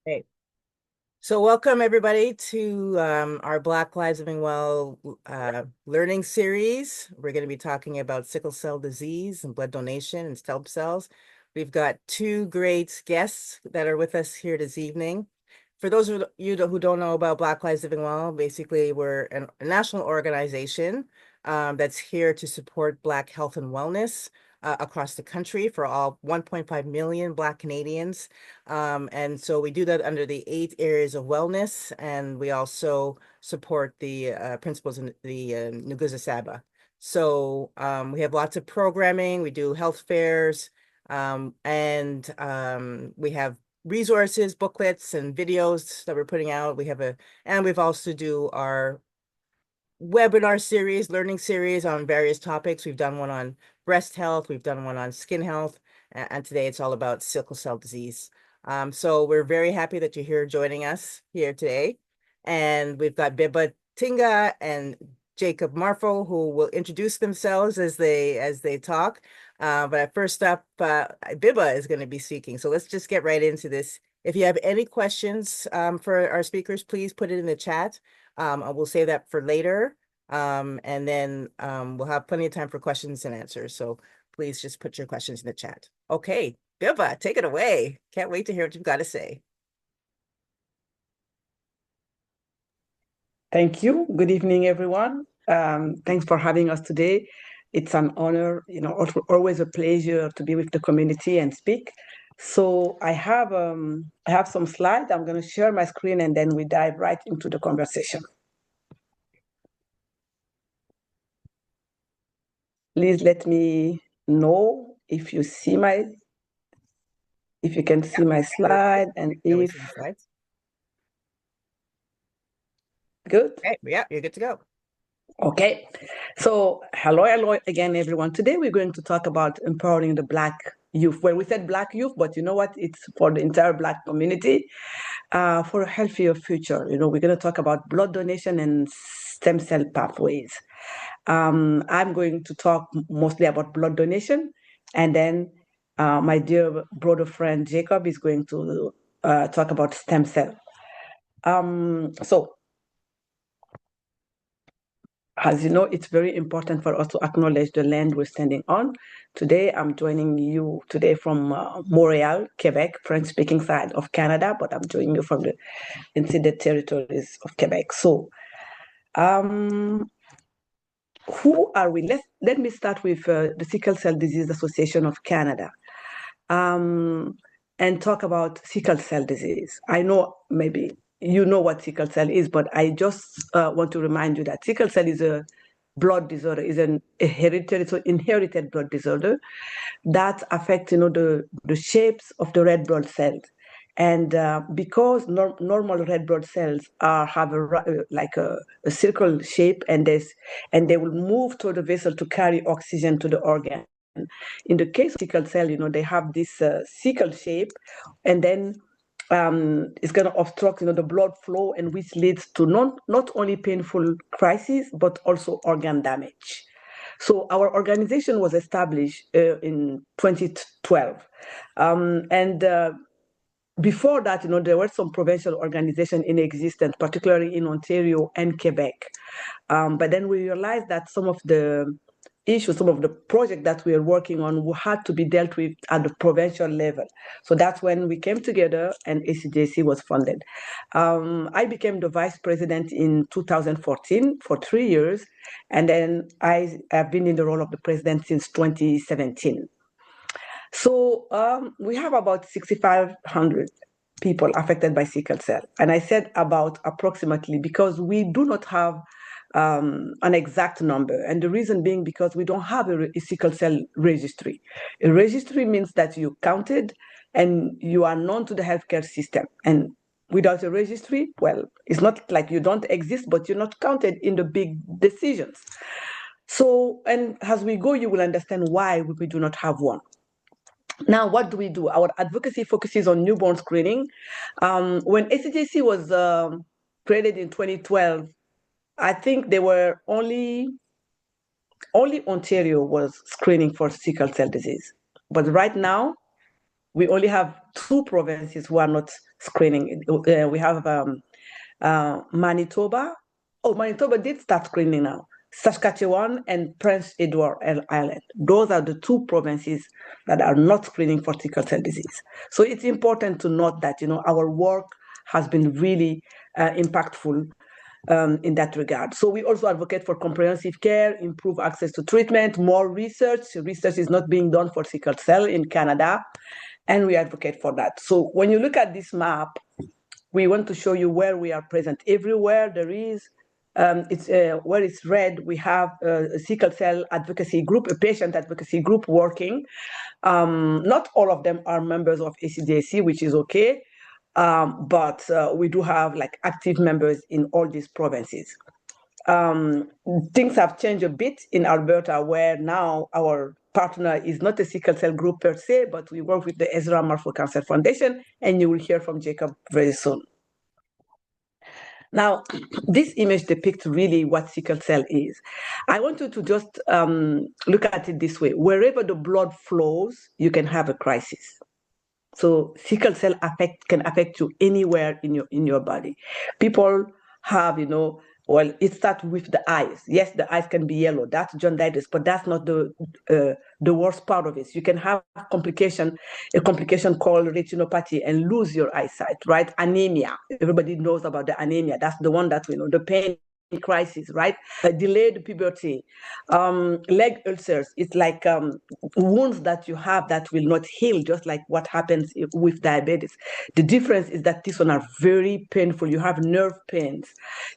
Okay. So welcome everybody to our Black Lives Living Well learning series. We're going to be talking about sickle cell disease and blood donation and stem cells. We've got two great guests that are with us here this evening. For those of you who don't know about Black Lives Living Well, basically we're a national organization that's here to support Black health and wellness across the country for all 1.5 million Black Canadians. And so we do that under the 8 areas of wellness, and we also support the principles in the Nguza Saba. So we have lots of programming, we do health fairs, and we have resources, booklets, and videos that we're putting out. And we've also do our webinar series, learning series on various topics. We've done one on breast health, we've done one on skin health, and today it's all about sickle cell disease. So we're very happy that you're here joining us here today. And we've got Biba Tinga and Jacob Marfo, who will introduce themselves as they talk. But first up, Biba is going to be speaking. So let's just get right into this. If you have any questions for our speakers, please put it in the chat. We'll save that for later. And then we'll have plenty of time for questions and answers. So please just put your questions in the chat. Okay, Biba, take it away. Can't wait to hear what you've got to say. Thank you. Good evening, everyone. Thanks for having us today. It's an honor, always a pleasure to be with the community and speak. So I have some slides. I'm going to share my screen and then we dive right into the conversation. Please let me know if you can see my slide and if. Good? Okay, yeah, you're good to go. Okay, so hello again, everyone. Today we're going to talk about empowering the Black youth. Well, we said Black youth, but you know what? It's for the entire Black community for a healthier future. We're going to talk about blood donation and stem cell pathways. I'm going to talk mostly about blood donation, and then my dear brother friend Jacob is going to talk about stem cell. So, as you know, it's very important for us to acknowledge the land we're standing on. Today, I'm joining you today from Montreal, Quebec, French-speaking side of Canada, but I'm joining you from the unceded territories of Quebec. So, who are we? Let me start with the Sickle Cell Disease Association of Canada and talk about sickle cell disease. I know maybe you know what sickle cell is, but I just want to remind you that sickle cell is a blood disorder, is an inherited blood disorder that affects the shapes of the red blood cells. And because normal red blood cells have a circle shape, and they will move to the vessel to carry oxygen to the organ. In the case of sickle cell, they have this sickle shape, and then it's going to obstruct, the blood flow, and which leads to not only painful crises but also organ damage. So our organization was established in 2012, and before that, there were some provincial organizations in existence, particularly in Ontario and Quebec. But then we realized that some of the issues, some of the projects that we are working on had to be dealt with at the provincial level. So that's when we came together and SCDAC was funded. I became the vice president in 2014 for 3 years, and then I have been in the role of the president since 2017. So we have about 6,500 people affected by sickle cell. And I said about approximately because we do not have an exact number. And the reason being because we don't have a sickle cell registry. A registry means that you counted and you are known to the healthcare system. And without a registry, well, it's not like you don't exist, but you're not counted in the big decisions. So, and as we go, you will understand why we do not have one. Now, what do we do? Our advocacy focuses on newborn screening. When SCDAC was created in 2012, I think there were only Ontario was screening for sickle cell disease. But right now, we only have two provinces who are not screening. We have Manitoba. Oh, Manitoba did start screening now. Saskatchewan and Prince Edward Island. Those are the two provinces that are not screening for sickle cell disease. So it's important to note that, our work has been really impactful in that regard. So we also advocate for comprehensive care, improve access to treatment, more research. Research is not being done for sickle cell in Canada, and we advocate for that. So when you look at this map, we want to show you where we are present. Everywhere there is, where it's red, we have a sickle cell advocacy group, a patient advocacy group working. Not all of them are members of SCDAC, which is okay, but we do have like active members in all these provinces. Things have changed a bit in Alberta, where now our partner is not a sickle cell group per se, but we work with the Ezra Marfo Cancer Foundation, and you will hear from Jacob very soon. Now, this image depicts really what sickle cell is. I want you to just look at it this way. Wherever the blood flows, you can have a crisis. So sickle cell can affect you anywhere in your body. People have, well, it starts with the eyes. Yes, the eyes can be yellow. That's jaundice, but that's not the worst part of it. You can have a complication called retinopathy and lose your eyesight, right? Anemia. Everybody knows about the anemia. That's the one that we know, the pain crisis, right? Delayed puberty, leg ulcers. It's like wounds that you have that will not heal, just like what happens with diabetes. The difference is that these ones are very painful. You have nerve pains,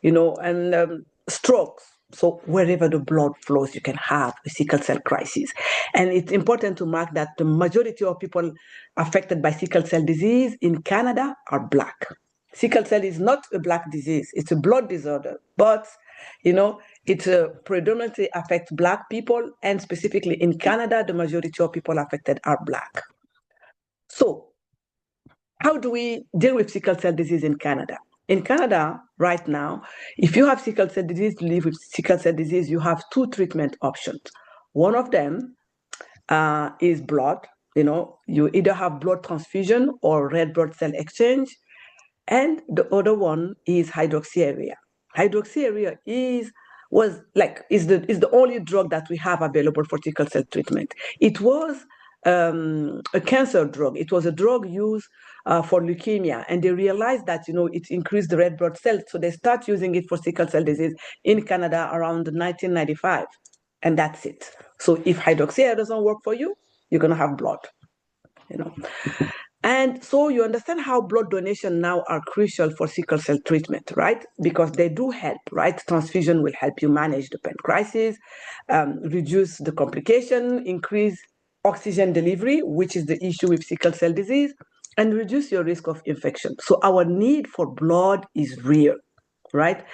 and strokes. So wherever the blood flows, you can have a sickle cell crisis. And it's important to mark that the majority of people affected by sickle cell disease in Canada are Black. Sickle cell is not a Black disease. It's a blood disorder, but, it predominantly affects Black people, and specifically in Canada, the majority of people affected are Black. So how do we deal with sickle cell disease in Canada? In Canada, right now, if you have sickle cell disease, live with sickle cell disease, you have two treatment options. One of them is blood. You either have blood transfusion or red blood cell exchange. And the other one is hydroxyurea. Hydroxyurea is the only drug that we have available for sickle cell treatment. It was a cancer drug. It was a drug used for leukemia, and they realized that it increased the red blood cells, so they start using it for sickle cell disease in Canada around 1995, and that's it. So if hydroxyurea doesn't work for you, you're gonna have blood. And so you understand how blood donation now are crucial for sickle cell treatment, right? Because they do help, right? Transfusion will help you manage the pain crisis, reduce the complication, increase oxygen delivery, which is the issue with sickle cell disease, and reduce your risk of infection. So our need for blood is real, right?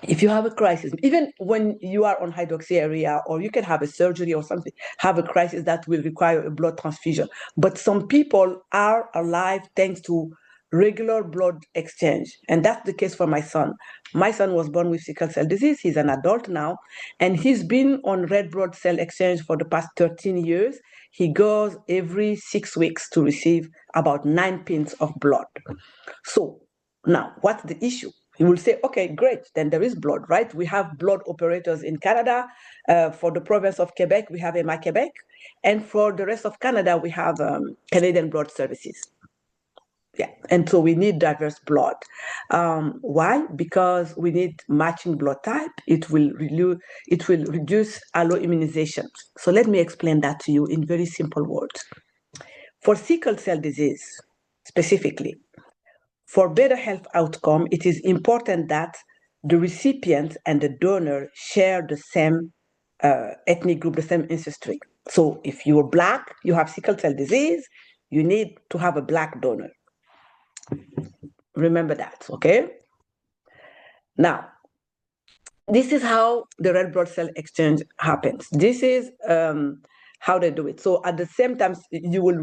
If you have a crisis, even when you are on hydroxyurea, or you can have a surgery or something, have a crisis that will require a blood transfusion. But some people are alive thanks to regular blood exchange. And that's the case for my son. My son was born with sickle cell disease. He's an adult now, and he's been on red blood cell exchange for the past 13 years. He goes every 6 weeks to receive about 9 pints of blood. So now, what's the issue? You will say, okay, great, then there is blood, right? We have blood operators in Canada. For the province of Quebec, we have EMA Quebec. And for the rest of Canada, we have Canadian Blood Services. Yeah, and so we need diverse blood. Why? Because we need matching blood type. It will reduce alloimmunization. So let me explain that to you in very simple words. For sickle cell disease, specifically, for better health outcome, it is important that the recipient and the donor share the same ethnic group, the same ancestry. So if you're Black, you have sickle cell disease, you need to have a Black donor. Remember that, okay? Now, this is how the red blood cell exchange happens. This is how they do it. So at the same time, they will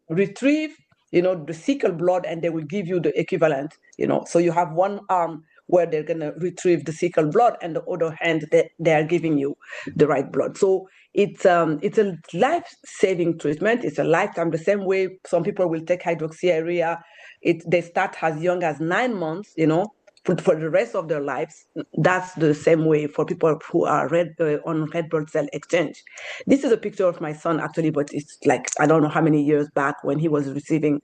retrieve the sickle blood, and they will give you the equivalent, so you have one arm where they're going to retrieve the sickle blood, and the other hand, they are giving you the right blood. So It's a life-saving treatment. It's a lifetime. The same way some people will take hydroxyurea, they start as young as 9 months, for the rest of their lives. That's the same way for people who are on red blood cell exchange. This is a picture of my son, actually, but it's like, I don't know how many years back when he was receiving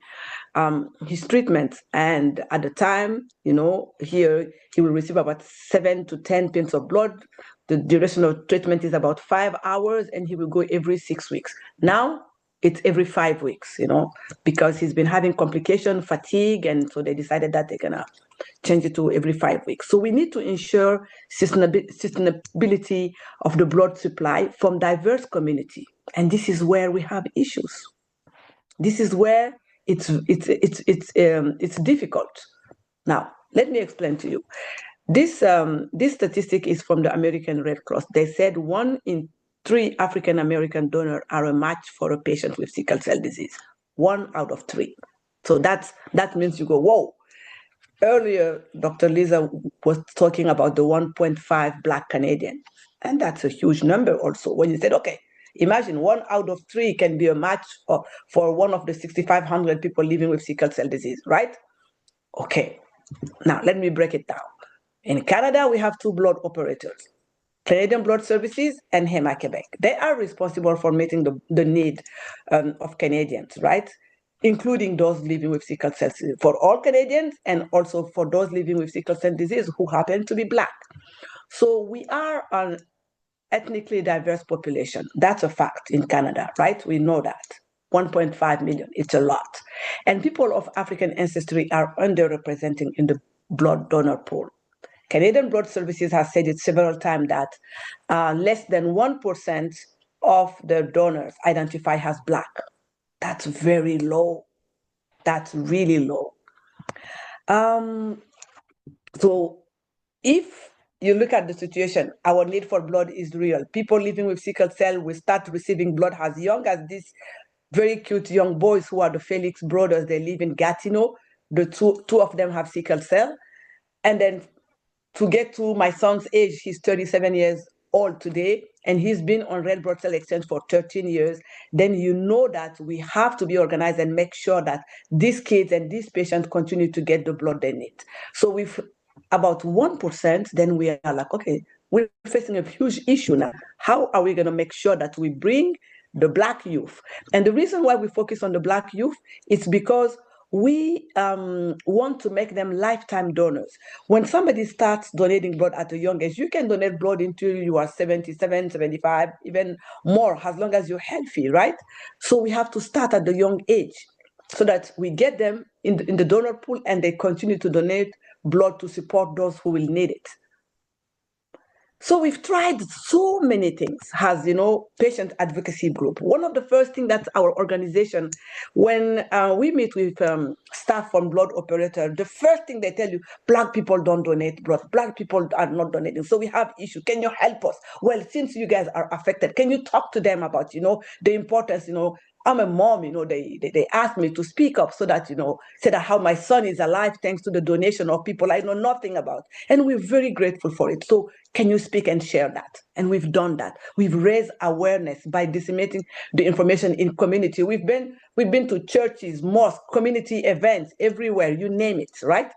his treatment. And at the time, here he will receive about 7 to 10 pints of blood. The duration of treatment is about 5 hours, and he will go every 6 weeks. Now it's every 5 weeks, because he's been having complication, fatigue, and so they decided that they're gonna change it to every 5 weeks. So we need to ensure sustainability of the blood supply from diverse community, and this is where we have issues. This is where it's difficult. Now, let me explain to you. This statistic is from the American Red Cross. They said 1 in 3 African American donors are a match for a patient with sickle cell disease. 1 out of 3. So that means you go, whoa. Earlier, Dr. Lisa was talking about the 1.5 Black Canadian, and that's a huge number also. When you said, okay, imagine 1 out of 3 can be a match for one of the 6,500 people living with sickle cell disease, right? Okay, now let me break it down. In Canada, we have 2 blood operators, Canadian Blood Services and Héma-Québec. They are responsible for meeting the need of Canadians, right? Including those living with sickle cell disease, for all Canadians, and also for those living with sickle cell disease who happen to be Black. So we are an ethnically diverse population. That's a fact in Canada, right? We know that. 1.5 million, it's a lot. And people of African ancestry are underrepresented in the blood donor pool. Canadian Blood Services has said it several times that less than 1% of the donors identify as Black. That's very low. That's really low. So if you look at the situation, our need for blood is real. People living with sickle cell will start receiving blood as young as these very cute young boys who are the Felix brothers. They live in Gatineau. The two of them have sickle cell. And then to get to my son's age, he's 37 years old today, and he's been on red blood cell exchange for 13 years, then you know that we have to be organized and make sure that these kids and these patients continue to get the blood they need. So with about 1%, then we are like, okay, we're facing a huge issue now. How are we going to make sure that we bring the Black youth? And the reason why we focus on the Black youth is because we want to make them lifetime donors. When somebody starts donating blood at a young age, you can donate blood until you are 77, 75, even more, as long as you're healthy, right? So we have to start at the young age so that we get them in the donor pool and they continue to donate blood to support those who will need it. So we've tried so many things as, patient advocacy group. One of the first things that our organization, when we meet with staff from blood operator, the first thing they tell you, Black people don't donate blood. Black people are not donating. So we have issue. Can you help us? Well, since you guys are affected, can you talk to them about, the importance, I'm a mom, they asked me to speak up so that, say that how my son is alive thanks to the donation of people I know nothing about. And we're very grateful for it. So can you speak and share that? And we've done that. We've raised awareness by disseminating the information in community. We've been to churches, mosques, community events, everywhere, you name it, right?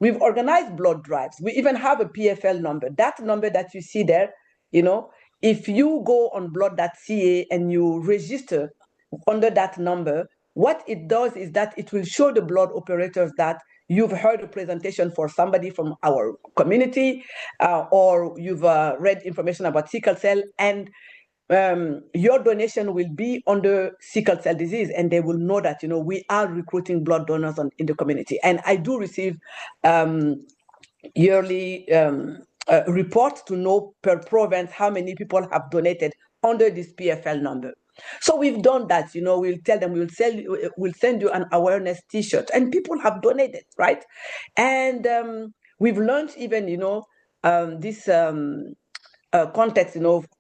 We've organized blood drives. We even have a PFL number. That number that you see there, if you go on blood.ca and you register under that number, what it does is that it will show the blood operators that you've heard a presentation for somebody from our community, or you've read information about sickle cell, and your donation will be under sickle cell disease, and they will know that we are recruiting blood donors in the community. And I do receive yearly reports to know per province how many people have donated under this PFL number. So we've done that, we'll tell them we'll send you an awareness T-shirt, and people have donated, right? And we've launched even, this context,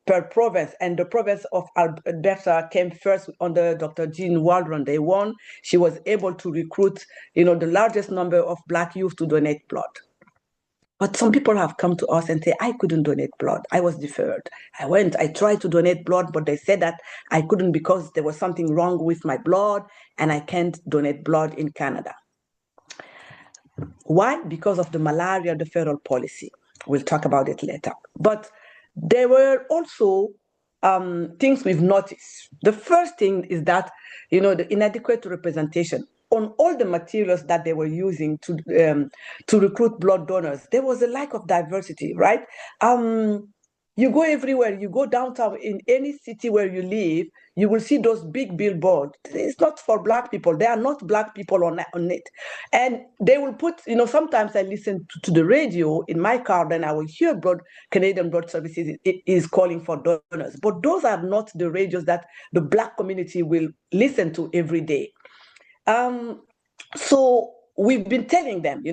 per province, and the province of Alberta came first under Dr. Jean Waldron. They won. She was able to recruit, the largest number of Black youth to donate blood. But some people have come to us and say, I couldn't donate blood. I was deferred. I tried to donate blood, but they said that I couldn't because there was something wrong with my blood and I can't donate blood in Canada. Why? Because of the malaria deferral policy. We'll talk about it later. But there were also things we've noticed. The first thing is that, the inadequate representation on all the materials that they were using to recruit blood donors. There was a lack of diversity, right? You go everywhere, you go downtown in any city where you live, you will see those big billboards. It's not for Black people. There are not Black people on it. And they will put, sometimes I listen to the radio in my car, then I will hear Canadian Blood Services is calling for donors. But those are not the radios that the Black community will listen to every day. So we've been telling them,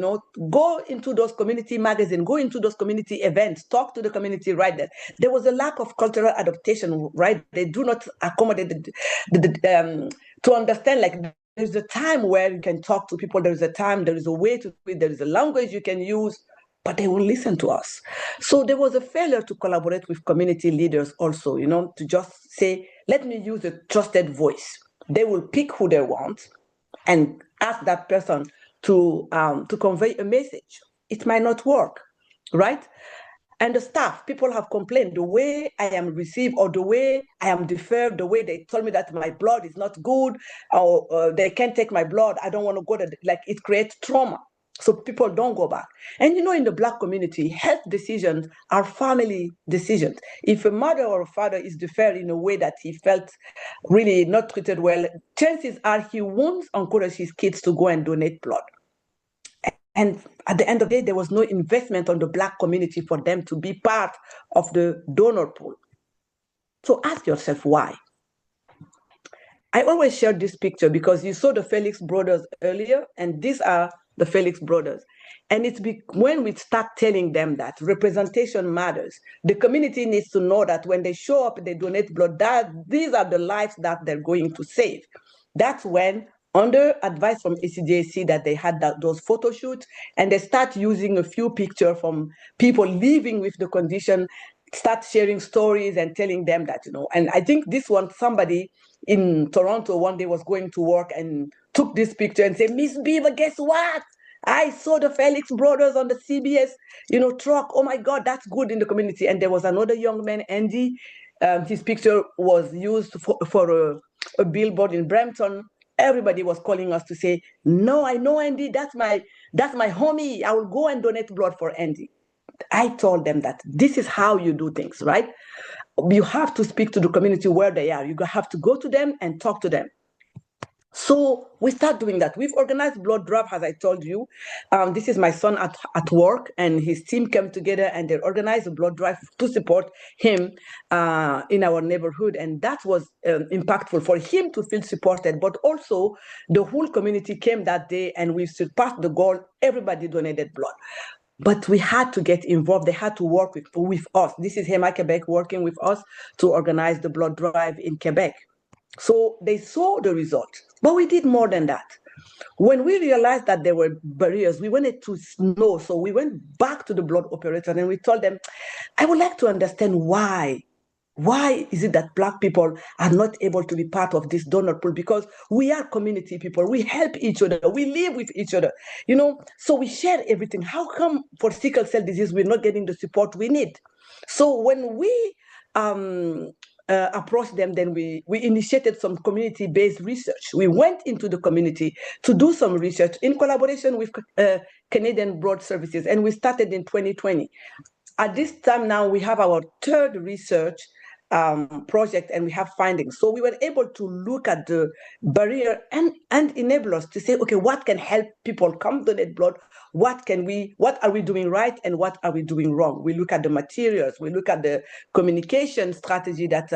go into those community magazines, go into those community events, talk to the community right there. There was a lack of cultural adaptation, right? They do not accommodate to understand, like, there's a time where you can talk to people, there's a time, there is a way to do it, there is a language you can use, but they won't listen to us. So there was a failure to collaborate with community leaders also, to just say, let me use a trusted voice. They will pick who they want and ask that person to convey a message. It might not work, right? And the staff, people have complained, the way I am received or the way I am deferred, the way they told me that my blood is not good, or they can't take my blood, I don't want to go to, like, it creates trauma. So people don't go back. And in the Black community, health decisions are family decisions. If a mother or a father is deferred in a way that he felt really not treated well, chances are he won't encourage his kids to go and donate blood. And at the end of the day, there was no investment on the Black community for them to be part of the donor pool. So ask yourself why. I always share this picture because you saw the Felix brothers earlier, and these are the Felix brothers. And it's when we start telling them that representation matters, the community needs to know that when they show up, they donate blood, that these are the lives that they're going to save. That's when, under advice from SCDAC, that they had those photo shoots, and they start using a few pictures from people living with the condition, start sharing stories and telling them that, and I think this one, somebody in Toronto one day was going to work and took this picture and said, Miss Biba, guess what? I saw the Felix brothers on the CBS, truck. Oh my God, that's good in the community. And there was another young man, Andy. His picture was used for a billboard in Brampton. Everybody was calling us to say, no, I know Andy. That's my homie. I will go and donate blood for Andy. I told them that this is how you do things, right? You have to speak to the community where they are. You have to go to them and talk to them. So we start doing that. We've organized blood drive, as I told you. This is my son at work, and his team came together and they organized a blood drive to support him in our neighborhood. And that was impactful for him to feel supported, but also the whole community came that day and we surpassed the goal. Everybody donated blood. But we had to get involved. They had to work with us. This is HEMA Quebec working with us to organize the blood drive in Quebec. So they saw the result. But we did more than that. When we realized that there were barriers, we wanted to know. So we went back to the blood operator and we told them, I would like to understand why. Why is it that Black people are not able to be part of this donor pool? Because we are community people. We help each other. We live with each other. So we share everything. How come for sickle cell disease we're not getting the support we need? So when we approached them, then we initiated some community-based research. We went into the community to do some research in collaboration with Canadian Blood Services, and we started in 2020. At this time now, we have our third research project and we have findings. So we were able to look at the barrier and enable us to say, okay, what can help people come donate blood? What are we doing right and what are we doing wrong? We look at the materials, we look at the communication strategy that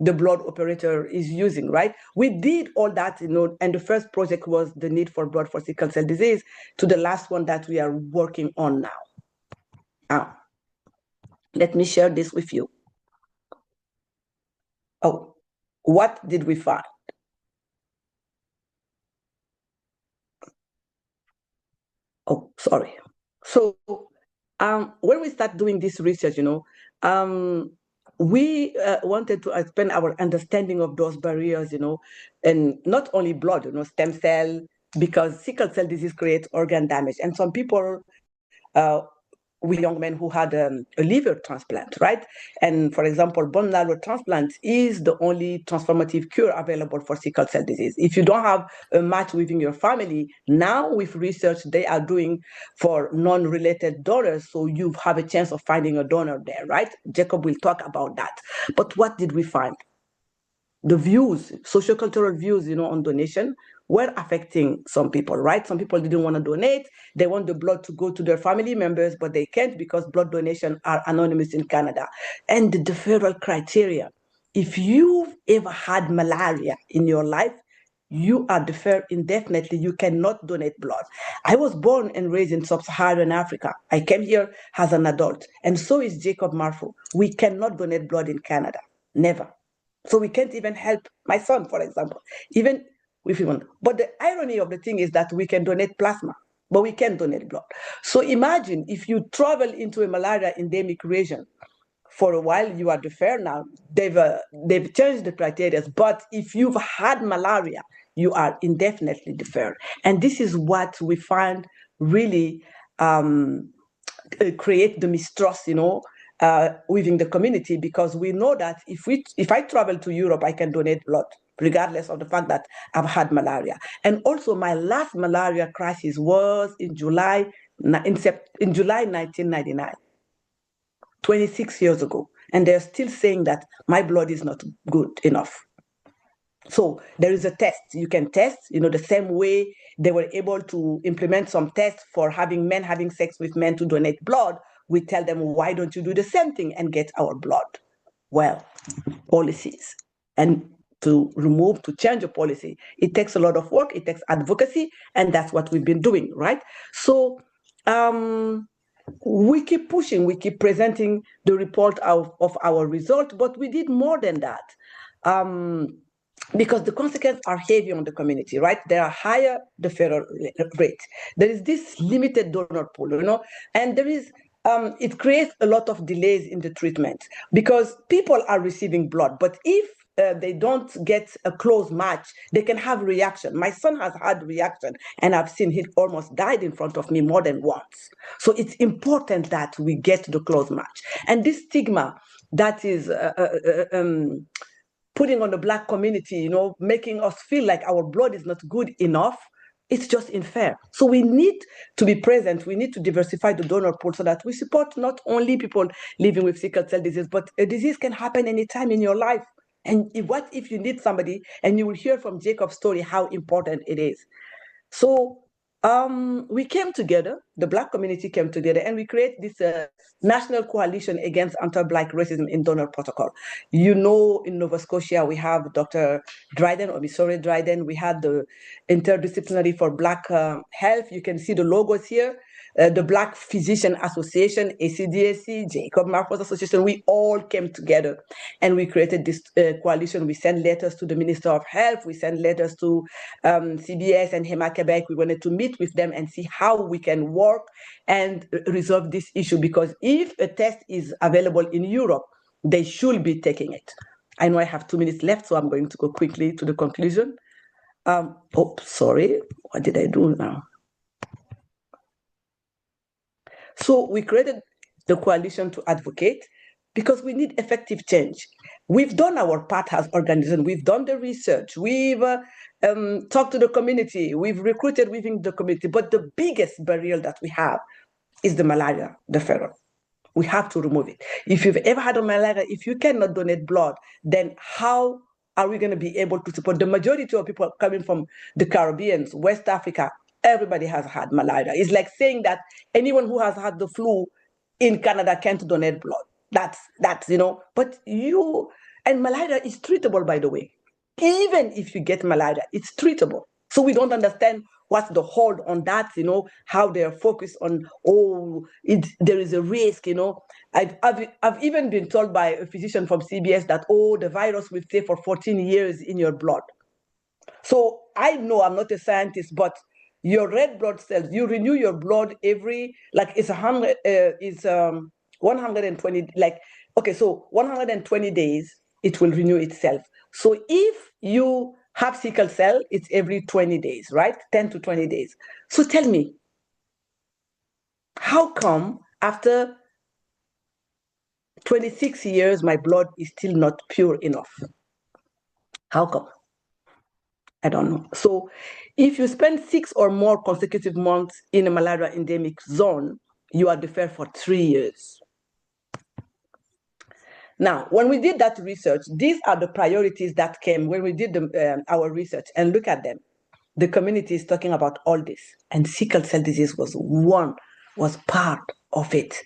the blood operator is using, right? We did all that, and the first project was the need for blood for sickle cell disease to the last one that we are working on now. Let me share this with you. Oh, what did we find? Oh, sorry. So When we start doing this research, we wanted to expand our understanding of those barriers, and not only blood, stem cell, because sickle cell disease creates organ damage. And some people, uh, we young men who had a liver transplant, right? And for example, bone marrow transplant is the only transformative cure available for sickle cell disease. If you don't have a match within your family, now with research they are doing for non-related donors, so you have a chance of finding a donor there, right? Jacob will talk about that. But what did we find? The views, sociocultural views, on donation were affecting some people, right? Some people didn't want to donate. They want the blood to go to their family members, but they can't because blood donation are anonymous in Canada. And the deferral criteria. If you've ever had malaria in your life, you are deferred indefinitely. You cannot donate blood. I was born and raised in sub-Saharan Africa. I came here as an adult, and so is Jacob Marfo. We cannot donate blood in Canada. Never. So we can't even help my son, for example, even if we want. But the irony of the thing is that we can donate plasma, but we can't donate blood. So imagine if you travel into a malaria endemic region for a while, you are deferred now. They've changed the criteria, but if you've had malaria, you are indefinitely deferred. And this is what we find really create the mistrust, within the community, because we know that if I travel to Europe, I can donate blood, regardless of the fact that I've had malaria. And also, my last malaria crisis was in July 1999, 26 years ago, and they're still saying that my blood is not good enough. So there is a test. You can test, the same way they were able to implement some tests for men having sex with men to donate blood. We tell them, why don't you do the same thing and get our blood? Well, policies. And to change a policy, it takes a lot of work, it takes advocacy, and that's what we've been doing, right? So we keep pushing, we keep presenting the report of our result, but we did more than that. Because the consequences are heavy on the community, right? There are higher deferral rates. There is this limited donor pool, and there is it creates a lot of delays in the treatment because people are receiving blood, but if they don't get a close match, they can have reaction. My son has had reaction, and I've seen he almost died in front of me more than once. So it's important that we get the close match. And this stigma that is putting on the Black community, making us feel like our blood is not good enough, it's just unfair. So we need to be present. We need to diversify the donor pool so that we support not only people living with sickle cell disease, but a disease can happen anytime in your life. And what if you need somebody? And you will hear from Jacob's story how important it is. So we came together, the Black community came together, and we created this national coalition against anti-Black racism in donor protocol. In Nova Scotia, we have Dr. Dryden, or Missouri Dryden. We had the Interdisciplinary for Black Health. You can see the logos here. The Black Physician Association, SCDAC, Jacob Marfos Association, we all came together and we created this coalition. We sent letters to the Minister of Health, we sent letters to CBS and HEMA Quebec. We wanted to meet with them and see how we can work and resolve this issue, because if a test is available in Europe, they should be taking it. I know I have 2 minutes left, so I'm going to go quickly to the conclusion. Sorry, what did I do now? So we created the coalition to advocate because we need effective change. We've done our part as organization. We've done the research. We've talked to the community. We've recruited within the community. But the biggest barrier that we have is the malaria deferral. We have to remove it. If you've ever had a malaria, if you cannot donate blood, then how are we going to be able to support the majority of people coming from the Caribbean, West Africa? Everybody has had malaria. It's like saying that anyone who has had the flu in Canada can't donate blood. That's but and malaria is treatable, by the way. Even if you get malaria, it's treatable. So we don't understand what's the hold on that, how they're focused on, there is a risk, I've even been told by a physician from CBS that, the virus will stay for 14 years in your blood. So I know I'm not a scientist, but your red blood cells, you renew your blood every, like it's 120, like, okay, so 120 days, it will renew itself. So if you have sickle cell, it's every 20 days, right? 10 to 20 days. So tell me, how come after 26 years, my blood is still not pure enough? How come? I don't know. So if you spend 6 or more consecutive months in a malaria endemic zone, you are deferred for 3 years. Now, when we did that research, these are the priorities that came when we did our research, and look at them. The community is talking about all this, and sickle cell disease was part of it.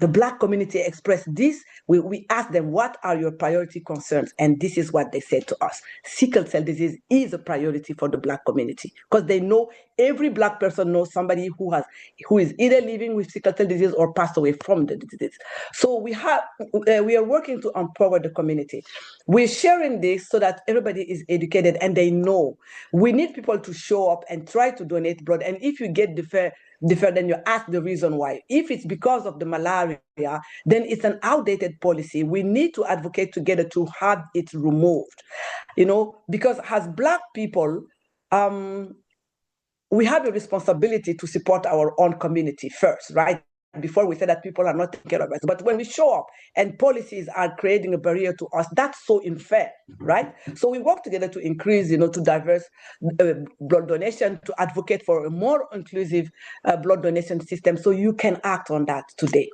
The Black community expressed this. We asked them, what are your priority concerns? And this is what they said to us. Sickle cell disease is a priority for the Black community because they know every Black person knows somebody who is either living with sickle cell disease or passed away from the disease. So we are working to empower the community. We're sharing this so that everybody is educated and they know. We need people to show up and try to donate blood. And if you get deferred, then you ask the reason why. If it's because of the malaria, then it's an outdated policy. We need to advocate together to have it removed. Because as Black people, we have a responsibility to support our own community first, right? Before we say that people are not taking care of us. But when we show up and policies are creating a barrier to us, that's so unfair, right? So we work together to increase, to diverse blood donation, to advocate for a more inclusive blood donation system. So you can act on that today.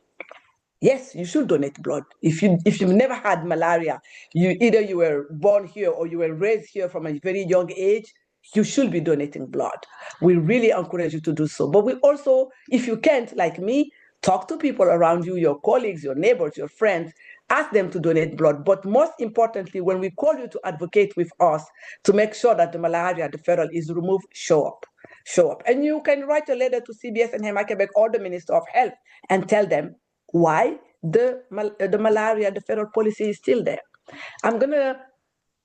Yes, you should donate blood. If you've never had malaria, either you were born here or you were raised here from a very young age, you should be donating blood. We really encourage you to do so. But we also, if you can't, like me, talk to people around you, your colleagues, your neighbors, your friends, ask them to donate blood. But most importantly, when we call you to advocate with us to make sure that the malaria deferral is removed, show up. Show up. And you can write a letter to CBS and Hema Quebec or the Minister of Health and tell them why the malaria deferral policy is still there. I'm going to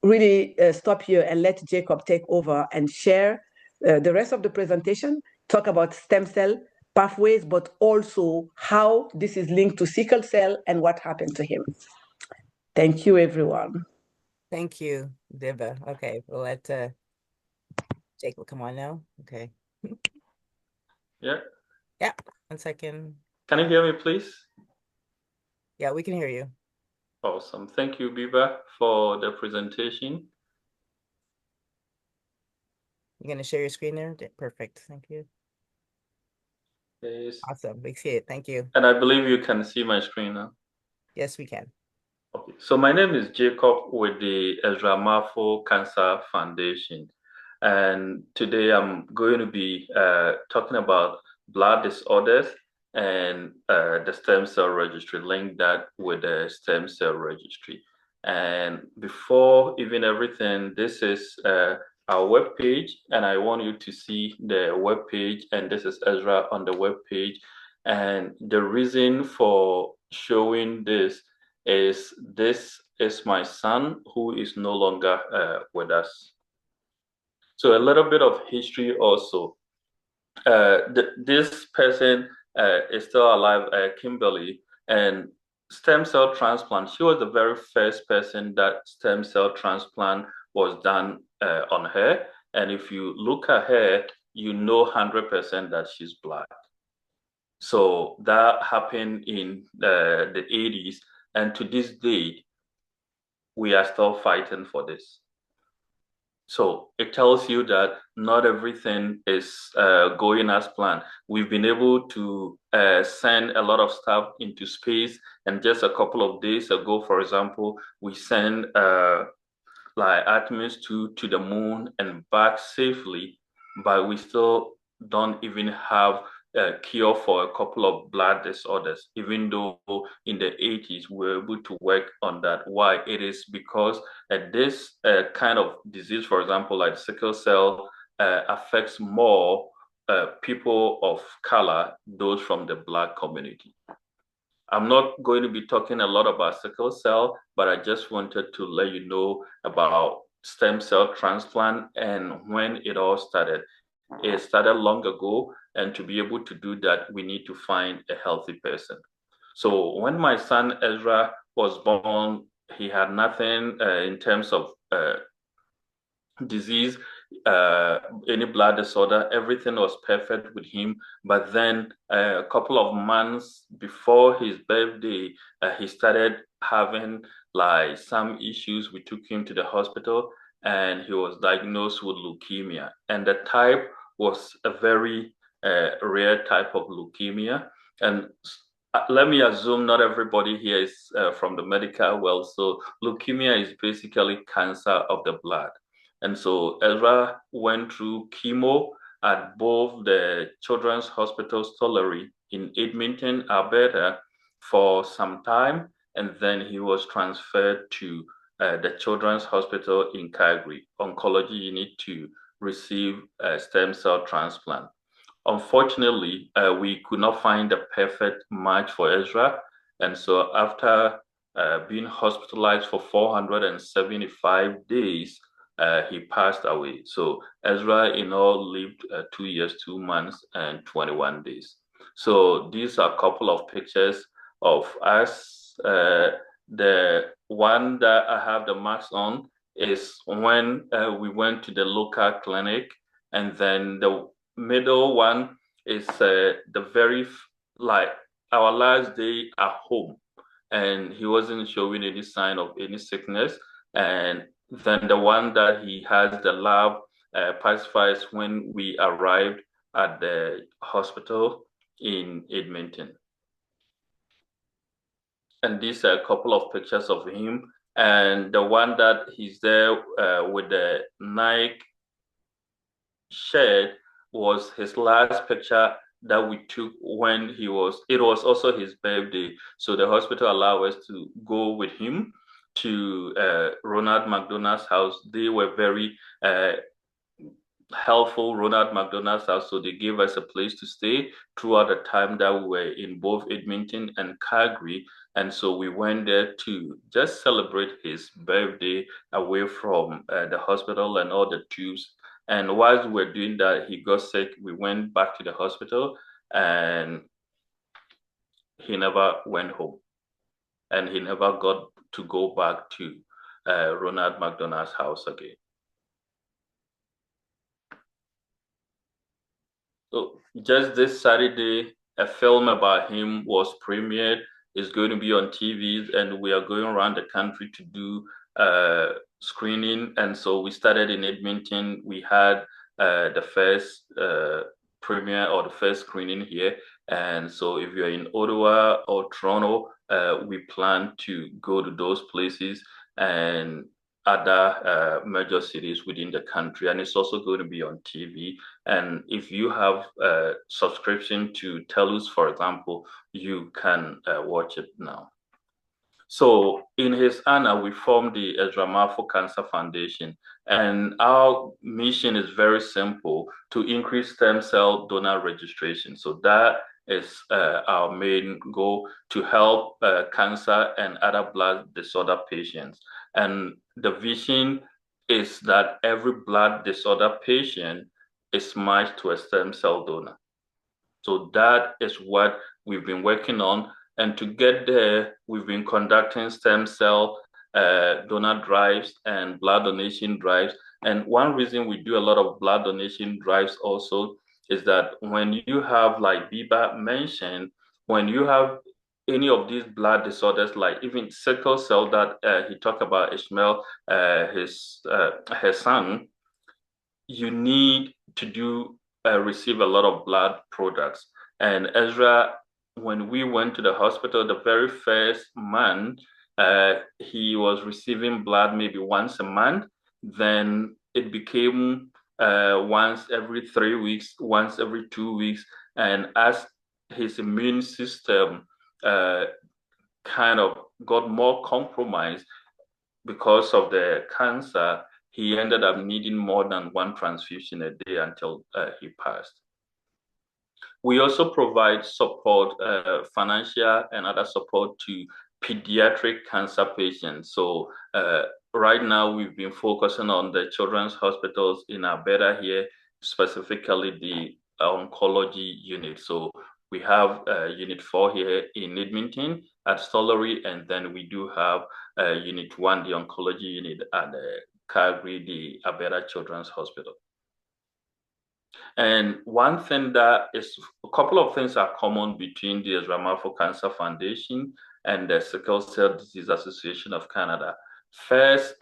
really stop here and let Jacob take over and share the rest of the presentation, talk about stem cell pathways, but also how this is linked to sickle cell and what happened to him. Thank you, everyone. Thank you, Biba. Okay, we'll let Jacob come on now. Okay. Yeah. Yeah, 1 second. Can you hear me, please? Yeah, we can hear you. Awesome. Thank you, Biba, for the presentation. You're going to share your screen there? Perfect. Thank you. Yes. Awesome. We see it. Thank you. And I believe you can see my screen now. Yes, we can. Okay. So my name is Jacob with the Ezra Mafo Cancer Foundation. And today I'm going to be talking about blood disorders and the stem cell registry, link that with the stem cell registry. And before even everything, this is our web page, and I want you to see the web page, and this is Ezra on the web page. And the reason for showing this is my son who is no longer with us. So a little bit of history also. This person is still alive, Kimberly, and stem cell transplant. She was the very first person that stem cell transplant was done on her. And if you look at her, you know 100% that she's Black. So that happened in the 80s. And to this day, we are still fighting for this. So it tells you that not everything is going as planned. We've been able to send a lot of stuff into space. And just a couple of days ago, for example, we sent like Artemis 2 to the moon and back safely, but we still don't even have a cure for a couple of blood disorders, even though in the 80s we were able to work on that. Why? It is because this kind of disease, for example, like sickle cell, affects more people of color, those from the Black community. I'm not going to be talking a lot about sickle cell, but I just wanted to let you know about stem cell transplant and when it all started. It started long ago, and to be able to do that, we need to find a healthy person. So when my son Ezra was born, he had nothing in terms of disease, any blood disorder. Everything was perfect with him. But then a couple of months before his birthday, he started having like some issues. We took him to the hospital and he was diagnosed with leukemia. And the type was a very rare type of leukemia. And let me assume not everybody here is from the medical world. So leukemia is basically cancer of the blood. And so Ezra went through chemo at both the Children's Hospital Stollery in Edmonton, Alberta, for some time. And then he was transferred to the Children's Hospital in Calgary, oncology unit, to receive a stem cell transplant. Unfortunately, we could not find a perfect match for Ezra. And so after being hospitalized for 475 days, he passed away. So Ezra in all lived 2 years, 2 months, and 21 days. So these are a couple of pictures of us. The one that I have the marks on is when we went to the local clinic, and then the middle one is the very, like, our last day at home, and he wasn't showing any sign of any sickness. And then the one that he has the lab pacifies when we arrived at the hospital in Edmonton. And these are a couple of pictures of him. And the one that he's there with the Nike shirt was his last picture that we took when it was also his birthday. So the hospital allowed us to go with him to Ronald McDonald's house. They were very helpful, Ronald McDonald's house. So they gave us a place to stay throughout the time that we were in both Edmonton and Calgary. And so we went there to just celebrate his birthday away from the hospital and all the tubes. And whilst we were doing that, he got sick. We went back to the hospital and he never went home. And he never got to go back to Ronald McDonald's house again. So just this Saturday, a film about him was premiered. It's going to be on TVs, and we are going around the country to do screening. And so we started in Edmonton. We had the first premiere or the first screening here. And so if you're in Ottawa or Toronto, we plan to go to those places and other major cities within the country. And it's also going to be on TV. And if you have a subscription to TELUS, for example, you can watch it now. So in his honor, we formed the Ezra Marfo Cancer Foundation. And our mission is very simple: to increase stem cell donor registration. So that is our main goal, to help cancer and other blood disorder patients. And the vision is that every blood disorder patient is matched to a stem cell donor. So that is what we've been working on. And to get there, we've been conducting stem cell donor drives and blood donation drives. And one reason we do a lot of blood donation drives also is that when you have, like Biba mentioned, when you have any of these blood disorders, like even sickle cell that he talked about, Ishmael, her son, you need to receive a lot of blood products. And Ezra, when we went to the hospital, the very first month, he was receiving blood maybe once a month. Then it became once every 3 weeks, once every 2 weeks. And as his immune system kind of got more compromised because of the cancer, he ended up needing more than one transfusion a day until he passed. We also provide support, financial and other support, to pediatric cancer patients. So right now we've been focusing on the children's hospitals in Alberta here specifically the oncology unit. So we have Unit 4 here in Edmonton at Stollery, and then we do have Unit 1, the oncology unit at Calgary, the Alberta Children's Hospital. And one thing that is, a couple of things are common between the Ramaphosa Cancer Foundation and the Sickle Cell Disease Association of Canada. First,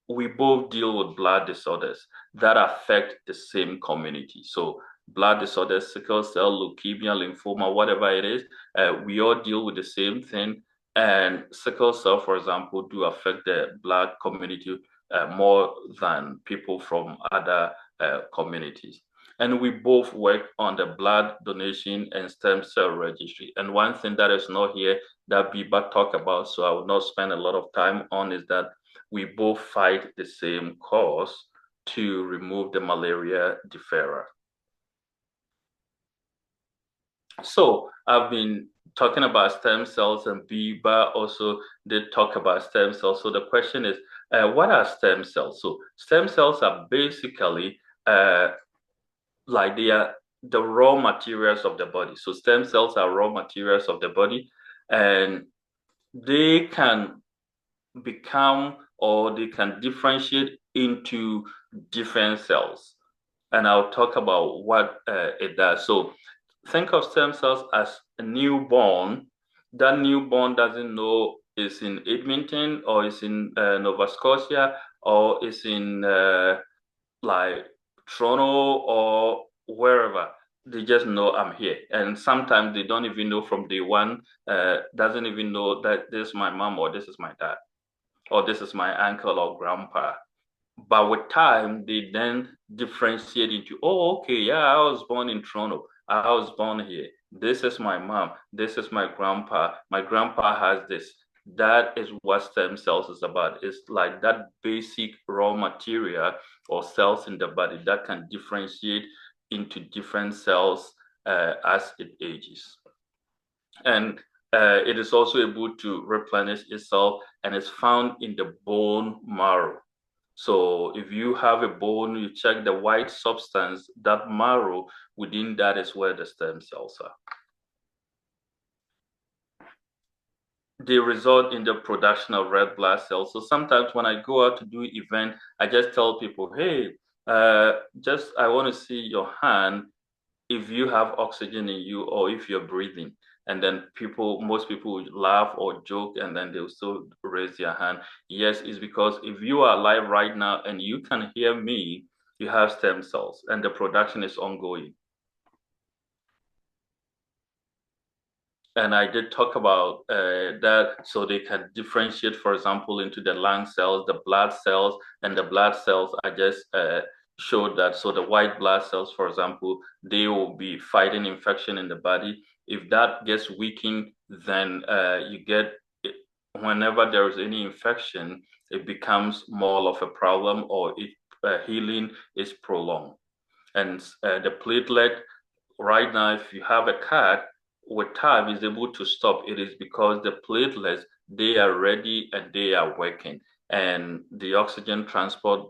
we both deal with blood disorders that affect the same community. So blood disorders, sickle cell, leukemia, lymphoma, whatever it is, we all deal with the same thing. And sickle cell, for example, do affect the Black community more than people from other communities. And we both work on the blood donation and stem cell registry. And one thing that is not here that Biba talked about, so I will not spend a lot of time on, is that we both fight the same cause to remove the malaria diphtheria. So I've been talking about stem cells, and Biba also did talk about stem cells. So the question is, what are stem cells? So stem cells are basically like they are the raw materials of the body. So stem cells are raw materials of the body, and they can become, or they can differentiate into different cells. And I'll talk about what it does. So think of stem cells as a newborn. That newborn doesn't know it's in Edmonton or it's in Nova Scotia or it's in like Toronto or wherever. They just know I'm here. And sometimes they don't even know from day one, doesn't even know that this is my mom or this is my dad or this is my uncle or grandpa. But with time, they then differentiate into, oh, okay, yeah, I was born in Toronto. I was born here. This is my mom. This is my grandpa. My grandpa has this. That is what stem cells is about. It's like that basic raw material or cells in the body that can differentiate into different cells as it ages. And it is also able to replenish itself, and it's found in the bone marrow. So if you have a bone, you check the white substance, that marrow, within that is where the stem cells are. They result in the production of red blood cells. So sometimes when I go out to do event, I just tell people, hey, I want to see your hand if you have oxygen in you or if you're breathing. And then most people would laugh or joke, and then they'll still raise their hand. Yes, it's because if you are alive right now and you can hear me, you have stem cells and the production is ongoing. And I did talk about that, so they can differentiate, for example, into the lung cells, the blood cells, and the blood cells. I just showed that. So the white blood cells, for example, they will be fighting infection in the body. If that gets weakened, then you get, whenever there is any infection, it becomes more of a problem, or healing is prolonged. And the platelet, right now, if you have a cat, with time is able to stop. It is because the platelets, they are ready and they are working. And the oxygen transport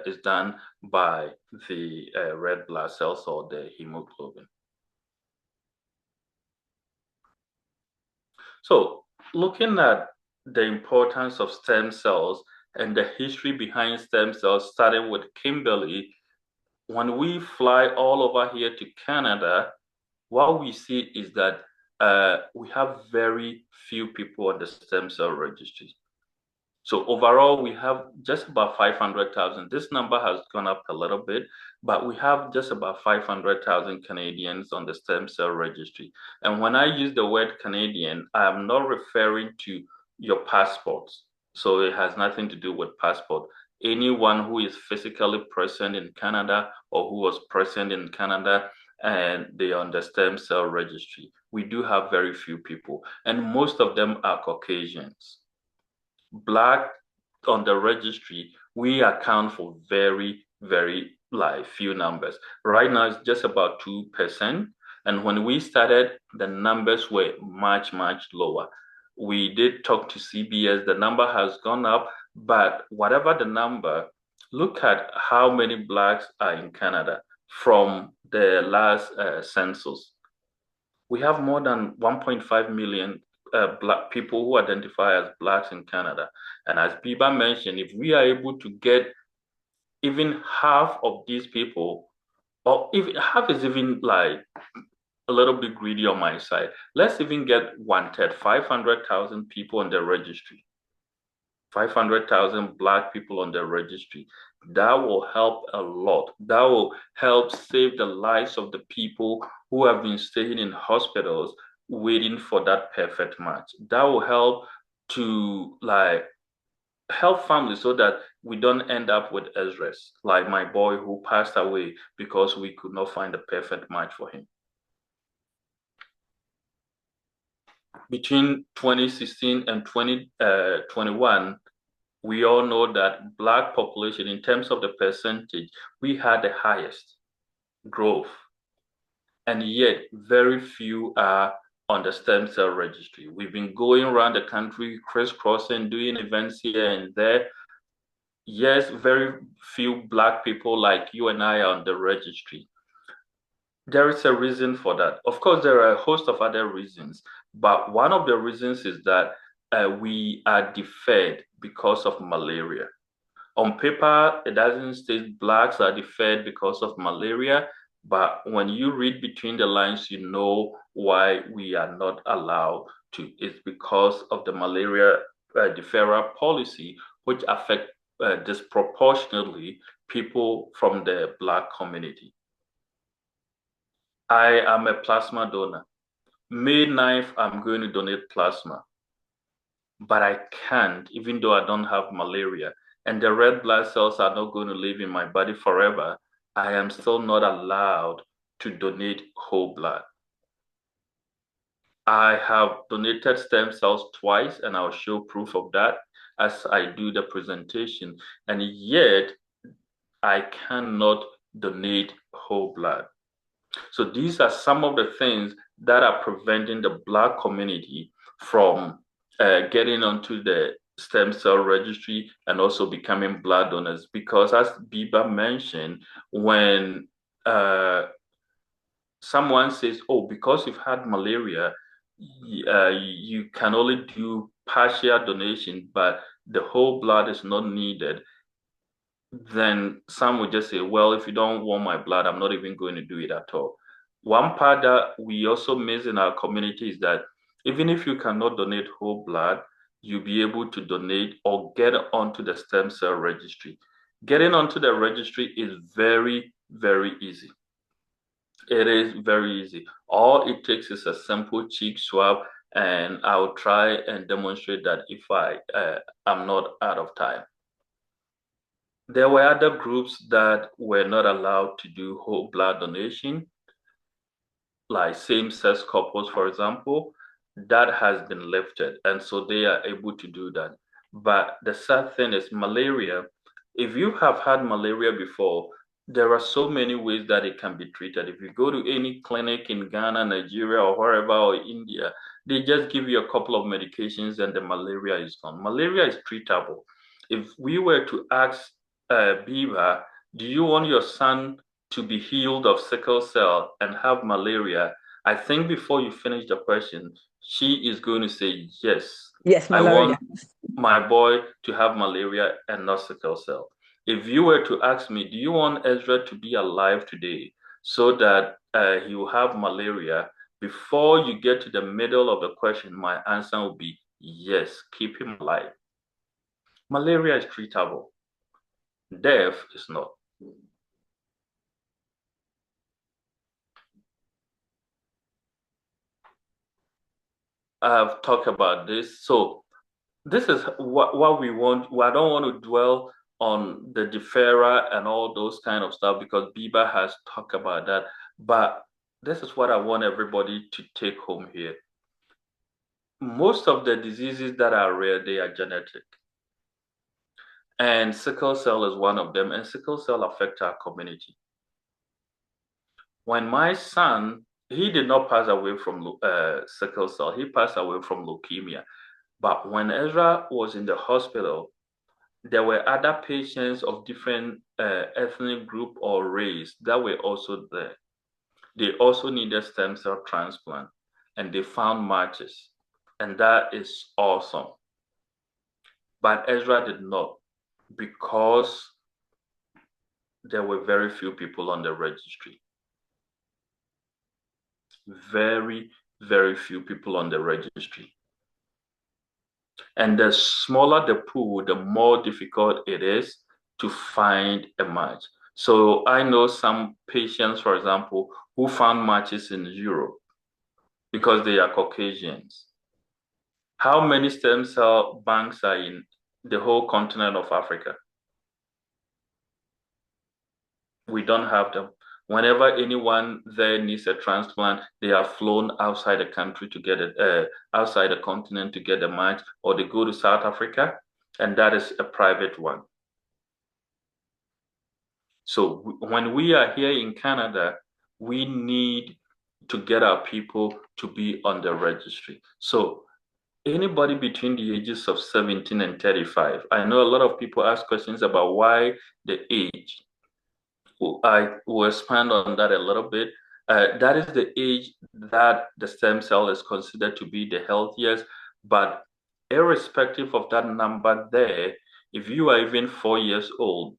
is done by the red blood cells or the hemoglobin. So looking at the importance of stem cells and the history behind stem cells, starting with Kimberly, when we fly all over here to Canada, what we see is that we have very few people on the stem cell registry. So overall, we have just about 500,000. This number has gone up a little bit, but we have just about 500,000 Canadians on the stem cell registry. And when I use the word Canadian, I'm not referring to your passports. So it has nothing to do with passport. Anyone who is physically present in Canada or who was present in Canada and they are on the stem cell registry. We do have very few people, and most of them are Caucasians. Black on the registry, we account for very, very few numbers. Right now, it's just about 2%. And when we started, the numbers were much, much lower. We did talk to CBS, the number has gone up, but whatever the number, look at how many Blacks are in Canada. from the last census. We have more than 1.5 million Black people who identify as Blacks in Canada. And as Biba mentioned, if we are able to get even half of these people, or even half is even like a little bit greedy on my side. Let's even get 1/3, 500,000 people on the registry. 500,000 Black people on the registry. That will help a lot. That will help save the lives of the people who have been staying in hospitals waiting for that perfect match. That will help to help families so that we don't end up with Ezra's, like my boy who passed away because we could not find a perfect match for him. Between 2016 and 2021, we all know that Black population, in terms of the percentage, we had the highest growth. And yet, very few are on the stem cell registry. We've been going around the country, crisscrossing, doing events here and there. Yes, very few Black people like you and I are on the registry. There is a reason for that. Of course, there are a host of other reasons, but one of the reasons is that we are deferred because of malaria. On paper, it doesn't state Blacks are deferred because of malaria, but when you read between the lines, you know why we are not allowed to. It's because of the malaria deferral policy, which affect disproportionately people from the Black community. I am a plasma donor. May 9th, I'm going to donate plasma, but I can't, even though I don't have malaria, and the red blood cells are not going to live in my body forever. I am still not allowed to donate whole blood. I have donated stem cells twice, and I'll show proof of that as I do the presentation, and yet I cannot donate whole blood. So these are some of the things that are preventing the Black community from getting onto the stem cell registry and also becoming blood donors. Because as Biba mentioned, when someone says, oh, because you've had malaria, you can only do partial donation, but the whole blood is not needed, then some would just say, well, if you don't want my blood, I'm not even going to do it at all. One part that we also miss in our community is that even if you cannot donate whole blood, you'll be able to donate or get onto the stem cell registry. Getting onto the registry is very, very easy. It is very easy. All it takes is a simple cheek swab, and I'll try and demonstrate that if I'm not out of time. There were other groups that were not allowed to do whole blood donation, like same-sex couples, for example. That has been lifted, and so they are able to do that. But the sad thing is malaria. If you have had malaria before, there are so many ways that it can be treated. If you go to any clinic in Ghana, Nigeria, or wherever, or India, they just give you a couple of medications and the malaria is gone. Malaria is treatable. If we were to ask Biba, do you want your son to be healed of sickle cell and have malaria? I think before you finish the question, she is going to say yes. Yes, malaria. I want my boy to have malaria and not sickle cell. If you were to ask me, do you want Ezra to be alive today so that he will have malaria? Before you get to the middle of the question, my answer will be yes, keep him alive. Malaria is treatable. Death is not. I've talked about this. So this is what we want. I don't want to dwell on the deferral and all those kind of stuff because Biba has talked about that. But this is what I want everybody to take home here. Most of the diseases that are rare, they are genetic. And sickle cell is one of them. And sickle cell affects our community. When my son, he did not pass away from sickle cell. He passed away from leukemia. But when Ezra was in the hospital, there were other patients of different ethnic group or race that were also there. They also needed stem cell transplant, and they found matches, and that is awesome. But Ezra did not, because there were very few people on the registry. Very, very few people on the registry. And the smaller the pool, the more difficult it is to find a match. So I know some patients, for example, who found matches in Europe because they are Caucasians. How many stem cell banks are in the whole continent of Africa? We don't have them. Whenever anyone there needs a transplant, they are flown outside the country to get it, outside the continent to get a match, or they go to South Africa, and that is a private one. So when we are here in Canada, we need to get our people to be on the registry. So anybody between the ages of 17 and 35, I know a lot of people ask questions about why the age. I will expand on that a little bit. That is the age that the stem cell is considered to be the healthiest. But irrespective of that number there, if you are even 4 years old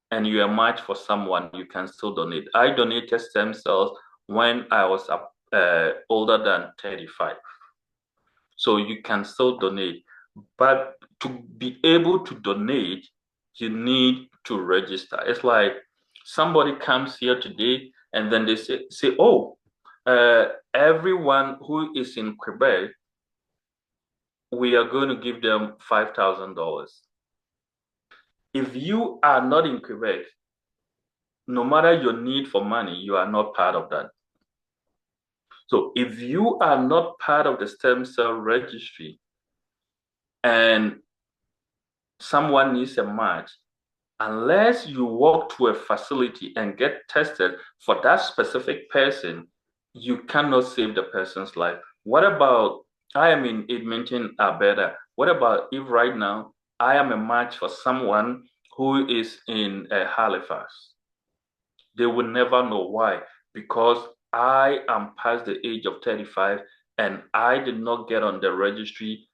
and you are a match for someone, you can still donate. I donated stem cells when I was older than 35. So you can still donate. But to be able to donate, you need to register. It's like somebody comes here today and then they say oh, everyone who is in Quebec, we are going to give them $5,000. If you are not in Quebec, no matter your need for money, you are not part of that. So if you are not part of the stem cell registry and someone needs a match, unless you walk to a facility and get tested for that specific person, you cannot save the person's life. What about, I am in Edmonton, Alberta. What about if right now I am a match for someone who is in Halifax? They will never know why, because I am past the age of 35 and I did not get on the registry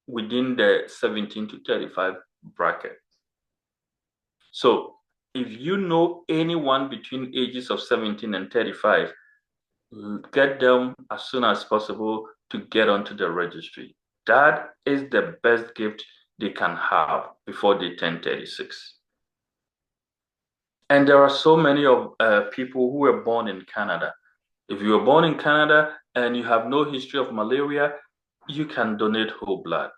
within the 17 to 35 bracket. So if you know anyone between ages of 17 and 35, get them as soon as possible to get onto the registry. That is the best gift they can have before they turn 36. And there are so many of people who were born in Canada. If you were born in Canada and you have no history of malaria, you can donate whole blood.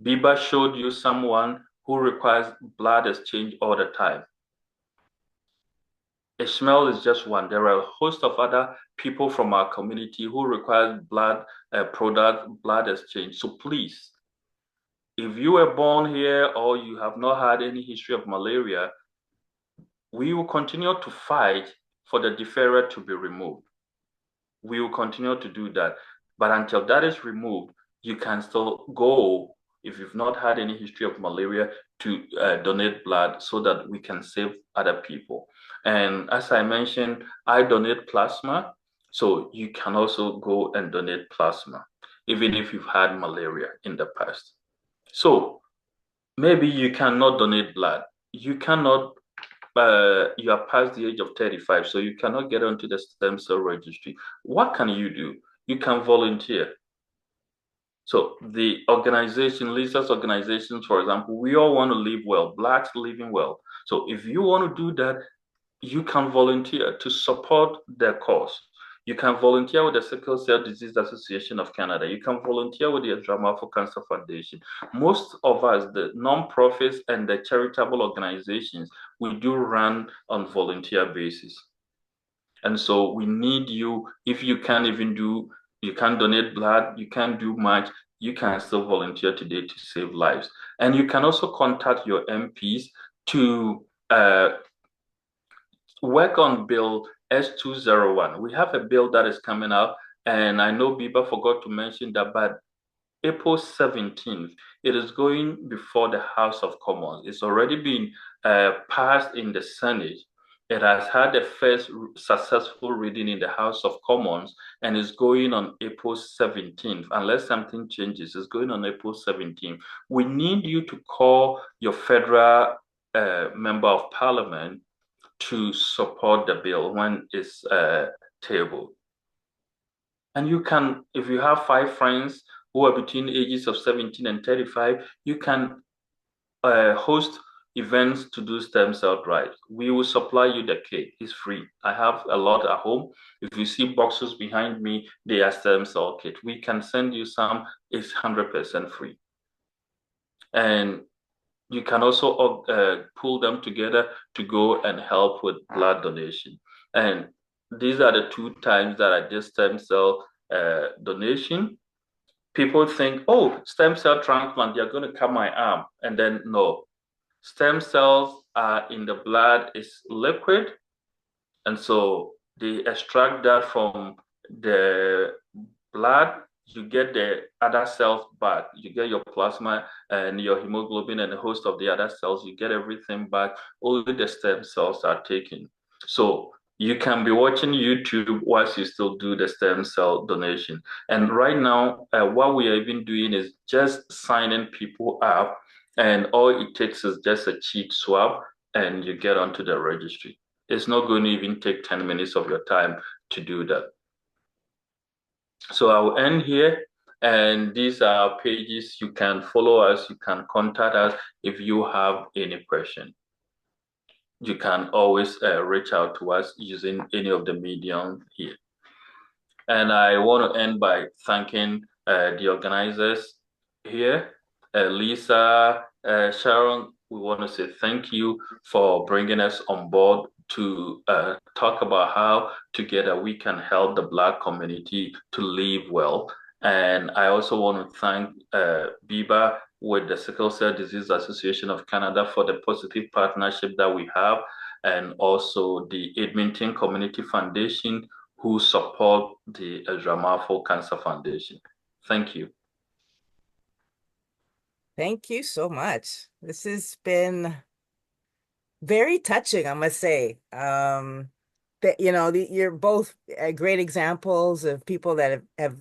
Biba showed you someone who requires blood exchange all the time. Ishmael is just one. There are a host of other people from our community who require blood blood exchange. So please, if you were born here or you have not had any history of malaria, we will continue to fight for the deferral to be removed. We will continue to do that. But until that is removed, you can still go, if you've not had any history of malaria, to donate blood so that we can save other people. And as I mentioned, I donate plasma. So you can also go and donate plasma, even if you've had malaria in the past. So maybe you cannot donate blood. You cannot, you are past the age of 35, so you cannot get onto the stem cell registry. What can you do? You can volunteer. So the organization, Lisa's organizations, for example, we all want to live well, Blacks living well. So if you want to do that, you can volunteer to support their cause. You can volunteer with the Sickle Cell Disease Association of Canada. You can volunteer with the Drama for Cancer Foundation. Most of us, the non-profits and the charitable organizations, we do run on volunteer basis. And so we need you. If you can't even do, you can't donate blood, you can't do much, you can still volunteer today to save lives. And you can also contact your MPs to work on Bill S201. We have a bill that is coming out, and I know Biba forgot to mention that, but April 17th. It is going before the House of Commons. It's already been passed in the Senate. It has had the first successful reading in the House of Commons and is going on April 17th. Unless something changes, it's going on April 17th. We need you to call your federal member of parliament to support the bill when it's tabled. And you can, if you have 5 friends who are between the ages of 17 and 35, you can host events to do stem cell drives. We will supply you the kit. It's free. I have a lot at home. If you see boxes behind me, they are stem cell kit. We can send you some. It's 100% free. And you can also pull them together to go and help with blood donation. And these are the 2 times that I did stem cell donation. People think, oh, stem cell transplant, you're going to cut my arm. And then no, stem cells are in the blood, is liquid. And so they extract that from the blood. You get the other cells back. You get your plasma and your hemoglobin and a host of the other cells. You get everything back. Only the stem cells are taken. So you can be watching YouTube whilst you still do the stem cell donation. And right now, what we are even doing is just signing people up. And all it takes is just a cheek swab and you get onto the registry. It's not going to even take 10 minutes of your time to do that. So I'll end here, and these are pages. You can follow us, you can contact us if you have any question. You can always reach out to us using any of the mediums here. And I want to end by thanking the organizers here, Lisa, Sharon. We want to say thank you for bringing us on board to talk about how together we can help the Black community to live well. And I also want to thank Biba with the Sickle Cell Disease Association of Canada for the positive partnership that we have, and also the Edmonton Community Foundation who support the Ezra Marfo Cancer Foundation. Thank you. Thank you so much. This has been very touching, I must say. That you're both great examples of people that have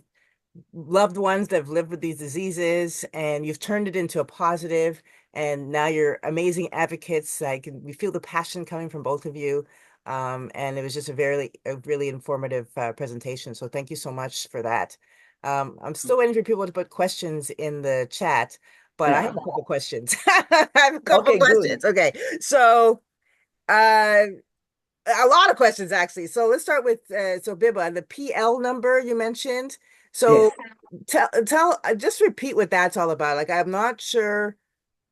loved ones that have lived with these diseases, and you've turned it into a positive, and now you're amazing advocates. We feel the passion coming from both of you. And it was just a really informative presentation. So thank you so much for that. I'm still waiting for people to put questions in the chat, but I have a couple questions. I have a couple questions. Good. Okay. So a lot of questions actually. So let's start with so Biba, the PL number you mentioned. So tell just repeat what that's all about. Like I'm not sure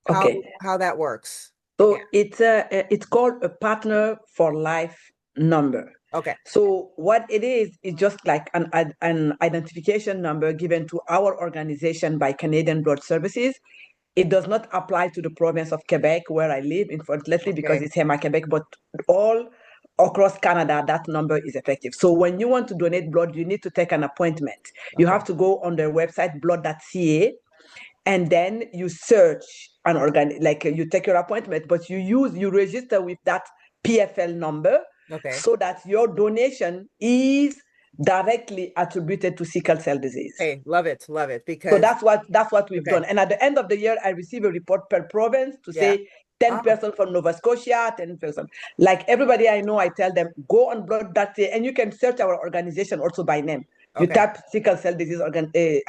how that works. So it's called a partner for life number. Okay. So what it is just like an identification number given to our organization by Canadian Blood Services. It does not apply to the province of Quebec where I live, unfortunately, because it's Hema Quebec, but all across Canada, that number is effective. So when you want to donate blood, you need to take an appointment. You have to go on their website, blood.ca, and then you search an organ, like you take your appointment, but you register with that PFL number so that your donation is directly attributed to sickle cell disease. Hey, love it, because so that's what we've done. And at the end of the year, I receive a report per province to say 10% from Nova Scotia, 10%. Like everybody I know, I tell them, go on blood.ca, and you can search our organization also by name. You type Sickle Cell Disease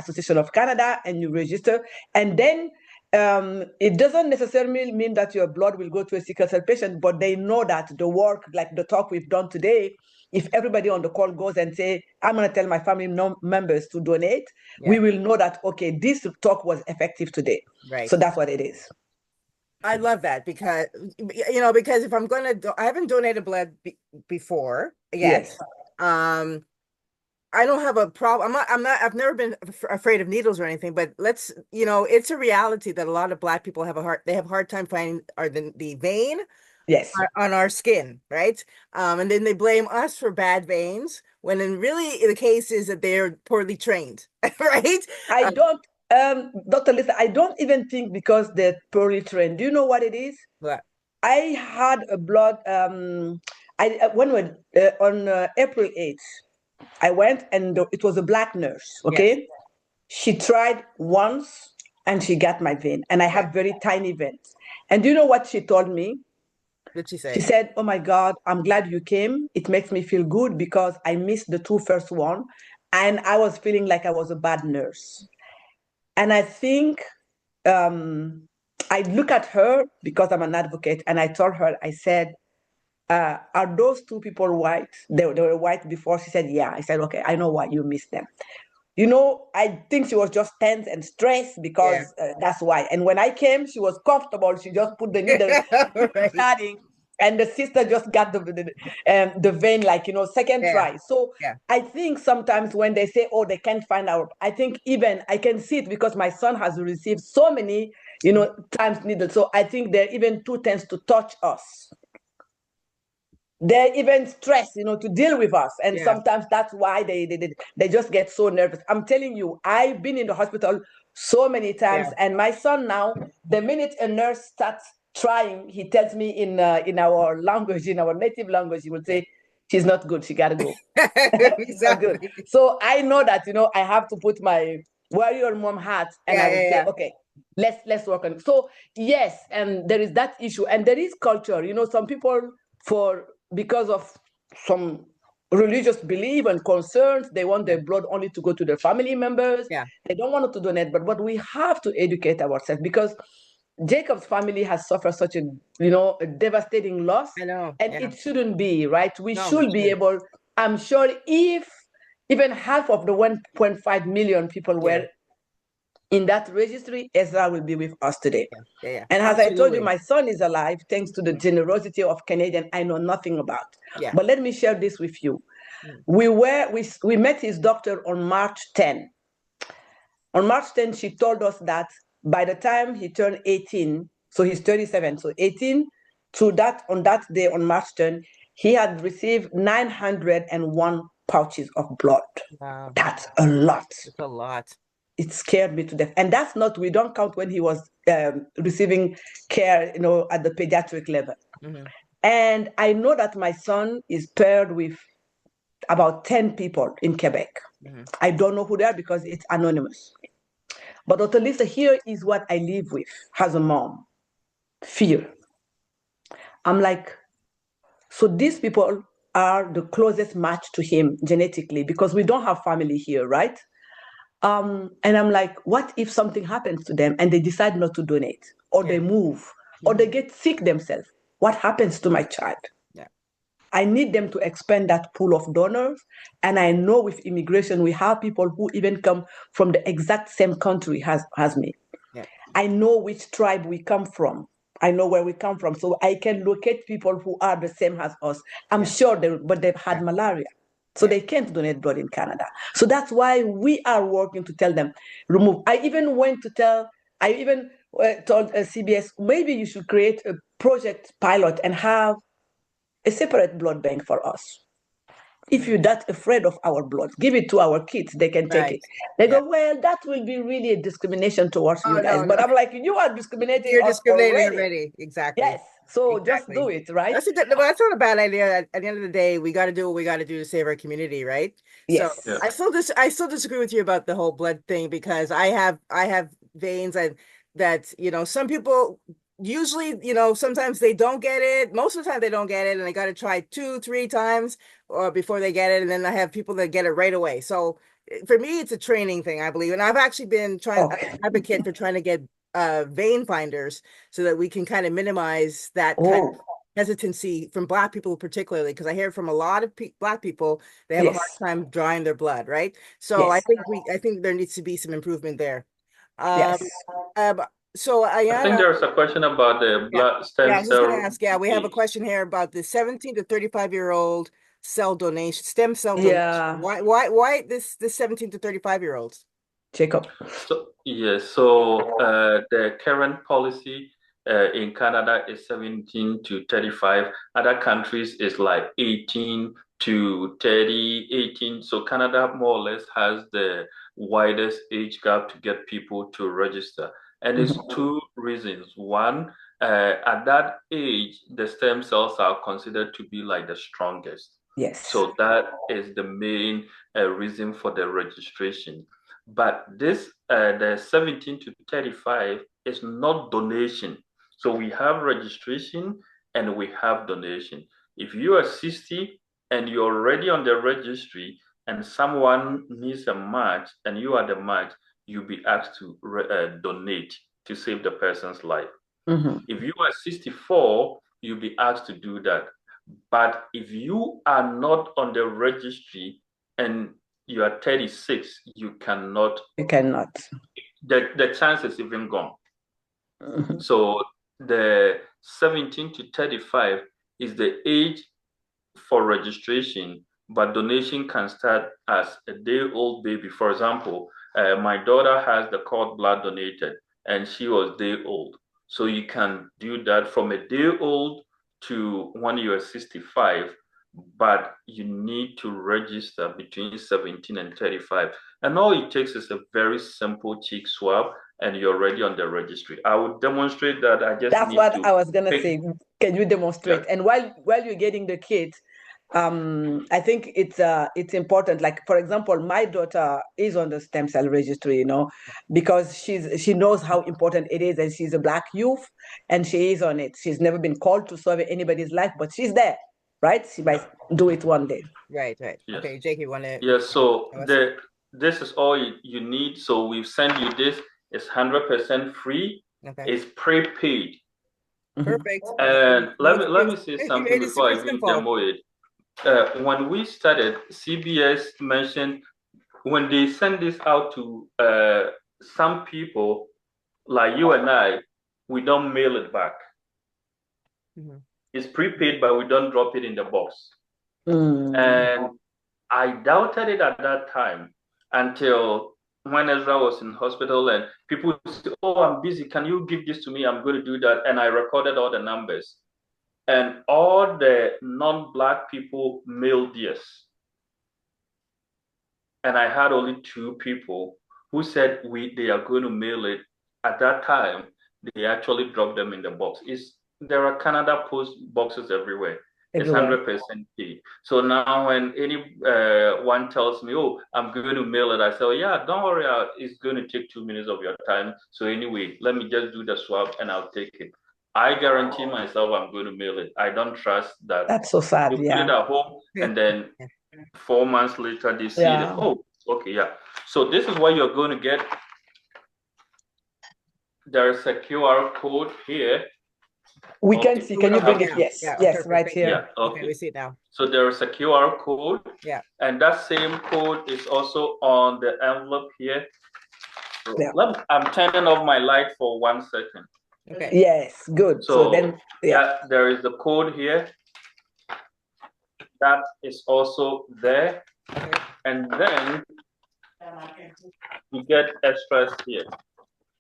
Association of Canada and you register. And then it doesn't necessarily mean that your blood will go to a sickle cell patient, but they know that the work, like the talk we've done today, if everybody on the call goes and say, I'm going to tell my family members to donate, we will know that, okay, this talk was effective today. Right. So that's what it is. I love that because if I'm going to, I haven't donated blood before yet. Yes. I don't have a problem. I've never been afraid of needles or anything, but it's a reality that a lot of Black people have a hard time finding the vein on our skin, right? And then they blame us for bad veins when in really the case is that they're poorly trained, right? Dr. Lisa, I don't even think because they're poorly trained. Do you know what it is? What? I had a blood. On April 8th, I went and it was a black nurse. Okay, Yes. she tried once and she got my vein, and I Yeah. have very tiny veins. And do you know what she told me? What'd she She say? said, "Oh my God, I'm glad you came. It makes me feel good because I missed the two first one, and I was feeling like I was a bad nurse." And I think I look at her because I'm an advocate, and I told her, I said, "Are those two people white? They were white before." She said, "Yeah." I said, "Okay, I know why you missed them." I think she was just tense and stressed Yeah. because that's why. And when I came, she was comfortable. She just put the needle, Right. starting, and the sister just got the vein, like, second Yeah. try. So Yeah. I think sometimes when they say, "Oh, they can't find out," I think even I can see it because my son has received so many, times needles. So I think they're even too tense to touch us. They're even stressed, to deal with us. And Yeah. sometimes that's why they just get so nervous. I'm telling you, I've been in the hospital so many times. Yeah. And my son now, the minute a nurse starts trying, he tells me in our language, in our native language, he will Yeah. say, "She's not good. She got to go." She's not good. Exactly. So I know that, I have to put my warrior mom hat, and Yeah. I will Yeah. say, Yeah. "Okay, let's work on it." So yes, and there is that issue, and there is culture. Some people, because of some religious belief and concerns, they want Yeah. their blood only to go to their family members. Yeah. They don't want it to donate. But we have to educate ourselves because Jacob's family has suffered such a devastating loss, I know. and Yeah. it shouldn't be, right? We No, it should be shouldn't. able. I'm sure if even half of the 1.5 million people Yeah. were in that registry, Ezra will be with us today. Yeah. Yeah. Yeah. And as I told you, Absolutely. my son is alive thanks to the generosity of Canadian I know nothing about. Yeah. But let me share this with you. Mm. We met his doctor on March 10. On March 10, she told us that by the time he turned 18, so he's 37, so 18, on that day, on March 10, he had received 901 pouches of blood. Wow. That's a lot. It's a lot. It scared me to death. And that's not, we don't count when he was receiving care, at the pediatric level. Mm-hmm. And I know that my son is paired with about 10 people in Quebec. Mm-hmm. I don't know who they are because it's anonymous. But Dr. Lisa, here is what I live with as a mom: fear. I'm like, so these people are the closest match to him genetically because we don't have family here, right? And I'm like, what if something happens to them and they decide not to donate, or Yeah. they move, or Mm-hmm. they get sick themselves? What happens to my child? Yeah. I need them to expand that pool of donors. And I know with immigration, we have people who even come from the exact same country as me. Yeah. I know which tribe we come from. I know where we come from. So I can locate people who are the same as us. I'm Yeah. sure but they've had Yeah. malaria. So Yeah. they can't donate blood in Canada. So that's why we are working to tell them, remove. I even told CBS, maybe you should create a project pilot and have a separate blood bank for us. If Mm-hmm. you're that afraid of our blood, give it to our kids. They can take it. Right. They Yeah. go, well, that will be really a discrimination towards Oh, you guys. no, But no. I'm like, you are discriminating You're us discriminating already. already. Exactly. Yes. So just do Exactly. it, right? Well, that's not a bad idea. At the end of the day, we got to do what we got to do to save our community, right? So Yes. Yeah. I still disagree with you about the whole blood thing because I have veins and that, some people usually, sometimes they don't get it. Most of the time they don't get it and they got to try 2, 3 times or before they get it. And then I have people that get it right away. So for me, it's a training thing, I believe. And I've actually been trying Okay. advocate for trying to get vein finders so that we can kind of minimize that kind of Oh, hesitancy from Black people particularly, because I hear from a lot of Black people, they have a hard yes. time drawing their blood, right? So Yes. I think there needs to be some improvement there. Um, Yes. uh, so I think Ayana, there's a question about the yeah, blood yeah, stem I was just gonna cell ask, yeah, we have a disease. question here about the 17 to 35-year-old stem cell donation. Yeah, Why this 17 to 35-year-olds? Jacob. So yes, so the current policy in Canada is 17 to 35. Other countries is like 18 to 30, 18. So Canada more or less has the widest age gap to get people to register. And it's two reasons. One, at that age, the stem cells are considered to be like the strongest. Yes. So that is the main reason for the registration. But this, the 17 to 35 is not donation. So we have registration and we have donation. If you are 60 and you're already on the registry and someone needs a match and you are the match, you'll be asked to donate to save the person's life. If you are 64, you'll be asked to do that. But if you are not on the registry and you are 36, you cannot. You cannot. The chance is even gone. So the 17 to 35 is the age for registration, but donation can start as a day-old baby. For example, my daughter has the cord blood donated and she was day-old. So you can do that from a day-old to when you are 65, but you need to register between 17 and 35. And all it takes is a very simple cheek swab and you're already on the registry. I will demonstrate that. That's what I was gonna say. Can you demonstrate? Yeah. And while you're getting the kit, I think it's important. Like, for example, my daughter is on the stem cell registry, you know, because she knows how important it is, and she's a Black youth, and she is on it. She's never been called to serve anybody's life, but she's there, right? She might do it one day. Right. Yes. Okay, Jake, you want to? Yes. So this is all you need. So we've sent you this. It's 100% free. Okay. It's prepaid. Perfect. And let me say something before I even demo it. When we started, CBS mentioned when they send this out to some people like you and I, we don't mail it back. It's prepaid, but we don't drop it in the box. And I doubted it at that time until when Ezra was in hospital and people said, oh, I'm busy. Can you give this to me? I'm going to do that. And I recorded all the numbers. And all the non-Black people mailed yes. And I had only 2 people who said they are going to mail it. At that time, they actually dropped them in the box. There are Canada Post boxes everywhere. It's 100% paid. So now when anyone tells me, oh, I'm going to mail it, I say, oh, yeah, don't worry, it's going to take 2 minutes of your time. So anyway, let me just do the swab and I'll take it. I guarantee myself I'm going to mail it. I don't trust that. That's so sad. You put it at home and then 4 months later they see it. Oh, okay, yeah. So this is what you're going to get. There's a QR code here. We can see. Can you bring it? Yes, yes, right here. Yeah, okay. We see it now. So there is a QR code. Yeah. And that same code is also on the envelope here. So I'm turning off my light for 1 second. Okay. Yes, good. So then, there is the code here. That is also there. Okay. And then you get extras here.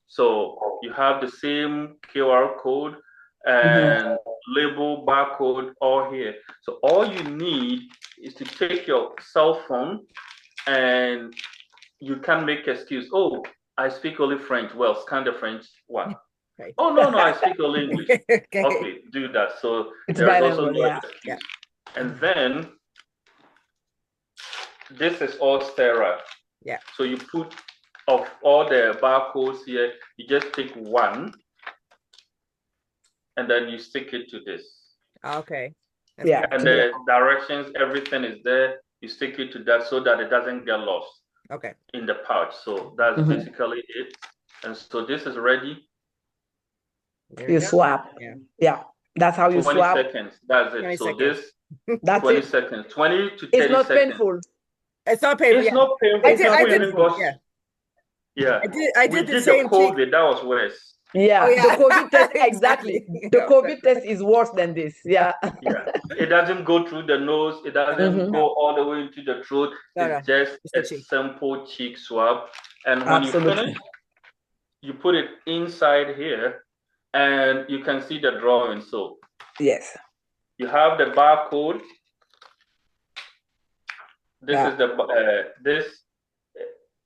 So you have the same QR code and label, barcode, all here. So all you need is to take your cell phone and you can make excuse. Oh, I speak only French. Well, scan the French one. Okay. Oh, no, I speak only English. Okay, do that. So there's also no excuse. And then this is all sterile. Yeah. So you put of all the barcodes here, you just take one and then you stick it to this. Okay. That's and the directions, everything is there. You stick it to that so that it doesn't get lost. Okay. In the pouch. So that's basically it. And so this is ready. You swap. Yeah. That's how you 20 swap. 20 seconds. That's it. So seconds. That's 20 it. Seconds. 20 to 30 seconds. It's not painful. It's not painful. It's not painful. I did Yeah. I did the same COVID. That was worse. Yeah, the COVID test, exactly. The COVID test is worse than this. Yeah. It doesn't go through the nose. It doesn't go all the way into the throat. It's just a simple cheek swab. And when you finish, you put it inside here and you can see the drawing. So yes, you have the barcode This is the this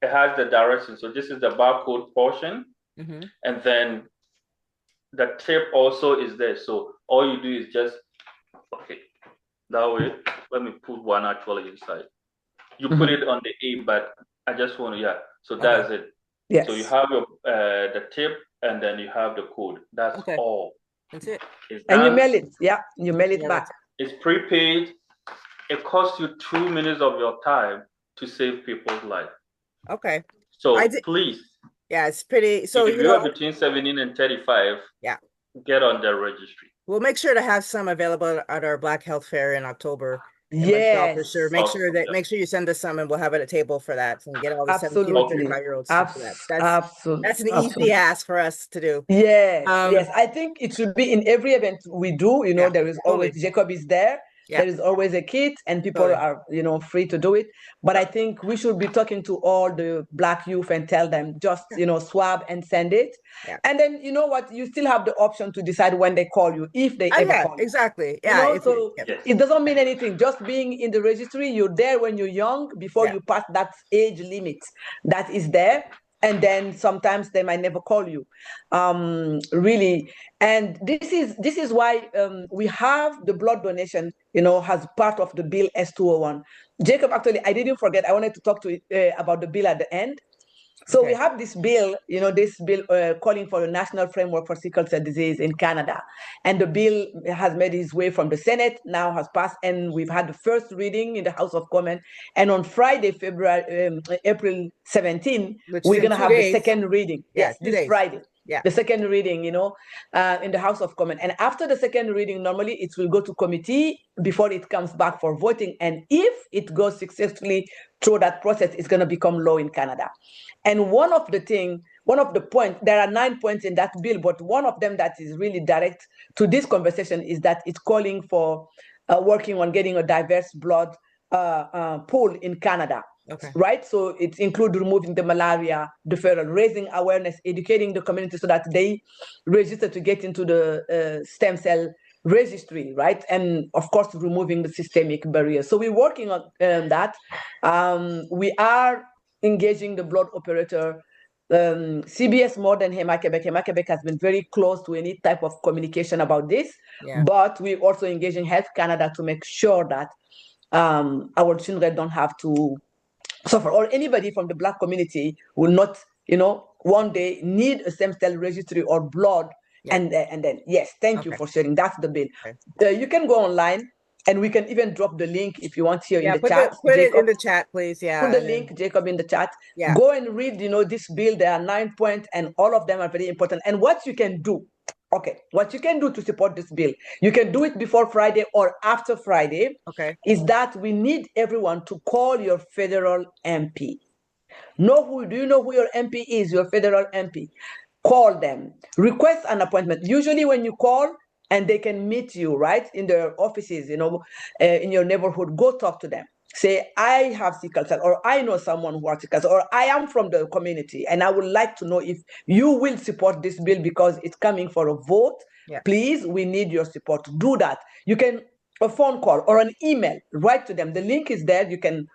it has the direction. So this is the barcode portion, and then the tip also is there. So all you do is just that way. Let me put one actually inside. You put it on the A, but I just want to So that's it. Yes. So you have your the tip, and then you have the code. That's all. That's it. And you mail it. Yeah, you mail it back. It's prepaid. It costs you 2 minutes of your time to save people's life. Okay. So please. Yeah, it's pretty. So if you are between 17 and 35, get on the registry. We'll make sure to have some available at our Black Health Fair in October. Yes. For sure. Make sure you send us some, and we'll have it at table for that. So we get all the 17 to 35-year-olds. That's an easy ask for us to do. Yes. Yes. I think it should be in every event we do. There is always Jacob is there. Yeah. There is always a kit, and people are, free to do it. But I think we should be talking to all the Black youth and tell them just, swab and send it. Yeah. And then, you know what? You still have the option to decide when they call you, if they ever call you. Exactly. Yeah. It doesn't mean anything. Just being in the registry, you're there when you're young, before you pass that age limit that is there. And then sometimes they might never call you, really. And this is why we have the blood donation, as part of the bill S201. Jacob, actually, I didn't forget. I wanted to talk to you about the bill at the end. So we have this bill, calling for a national framework for sickle cell disease in Canada. And the bill has made its way from the Senate, now has passed, and we've had the first reading in the House of Commons. And on Friday, April 17, we're going to have the second reading. Yes, this Friday. Yeah. The second reading, in the House of Commons. And after the second reading, normally it will go to committee before it comes back for voting. And if it goes successfully through that process, it's going to become law in Canada. And one of the points, there are 9 points in that bill, but one of them that is really direct to this conversation is that it's calling for working on getting a diverse blood pool in Canada. Okay. Right? So it includes removing the malaria deferral, raising awareness, educating the community so that they register to get into the stem cell registry, right? And of course, removing the systemic barriers. So we're working on that. We are engaging the blood operator, CBS more than Hema-Quebec. Hema-Quebec has been very close to any type of communication about this, but we're also engaging Health Canada to make sure that our children don't have to suffer, or anybody from the Black community will not, one day need a stem cell registry or blood. And then, yes, thank you for sharing. That's the bill. Okay. You can go online, and we can even drop the link if you want here in the chat. Put it in the chat, please. Yeah. Put the link, Jacob, in the chat. Yeah. Go and read, this bill. There are 9 points, and all of them are very important. And what you can do, what you can do to support this bill, you can do it before Friday or after Friday, is that we need everyone to call your federal MP. Do you know who your MP is, your federal MP? Call them. Request an appointment. Usually when you call, and they can meet you, right, in their offices, in your neighborhood, go talk to them. Say, I have sickle cell, or I know someone who has sickle cell, or I am from the community, and I would like to know if you will support this bill because it's coming for a vote. Yeah. Please, we need your support to do that. You can a phone call or an email, write to them. The link is there. You can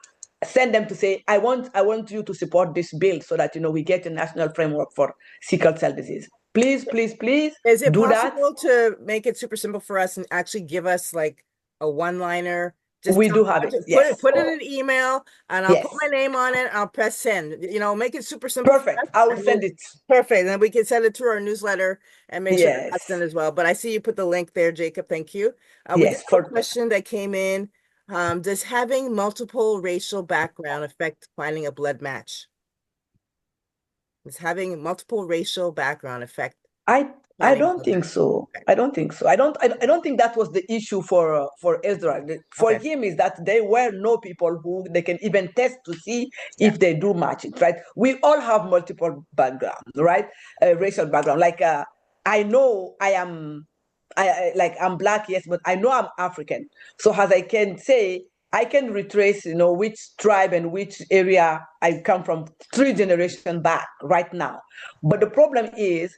send them to say, I want you to support this bill so that, we get a national framework for sickle cell disease. Please, please, please Is it possible to make it super simple for us and actually give us like a one-liner? We do have it. Yes. Put it in an email, and I'll put my name on it. I'll press send. Make it super simple. Perfect. I will send it. Perfect. Then we can send it through our newsletter and make sure that's done as well. But I see you put the link there, Jacob. Thank you. We have a question that came in. Does having multiple racial background affect finding a blood match? Does having multiple racial background affect? I don't think so. I don't think so. I don't think that was the issue for Ezra. For him is that there were no people who they can even test to see if they do match it, right? We all have multiple backgrounds, right? Racial background. Like I know I'm Black, yes, but I know I'm African. So as I can say, I can retrace, which tribe and which area I come from 3 generations back right now. But the problem is,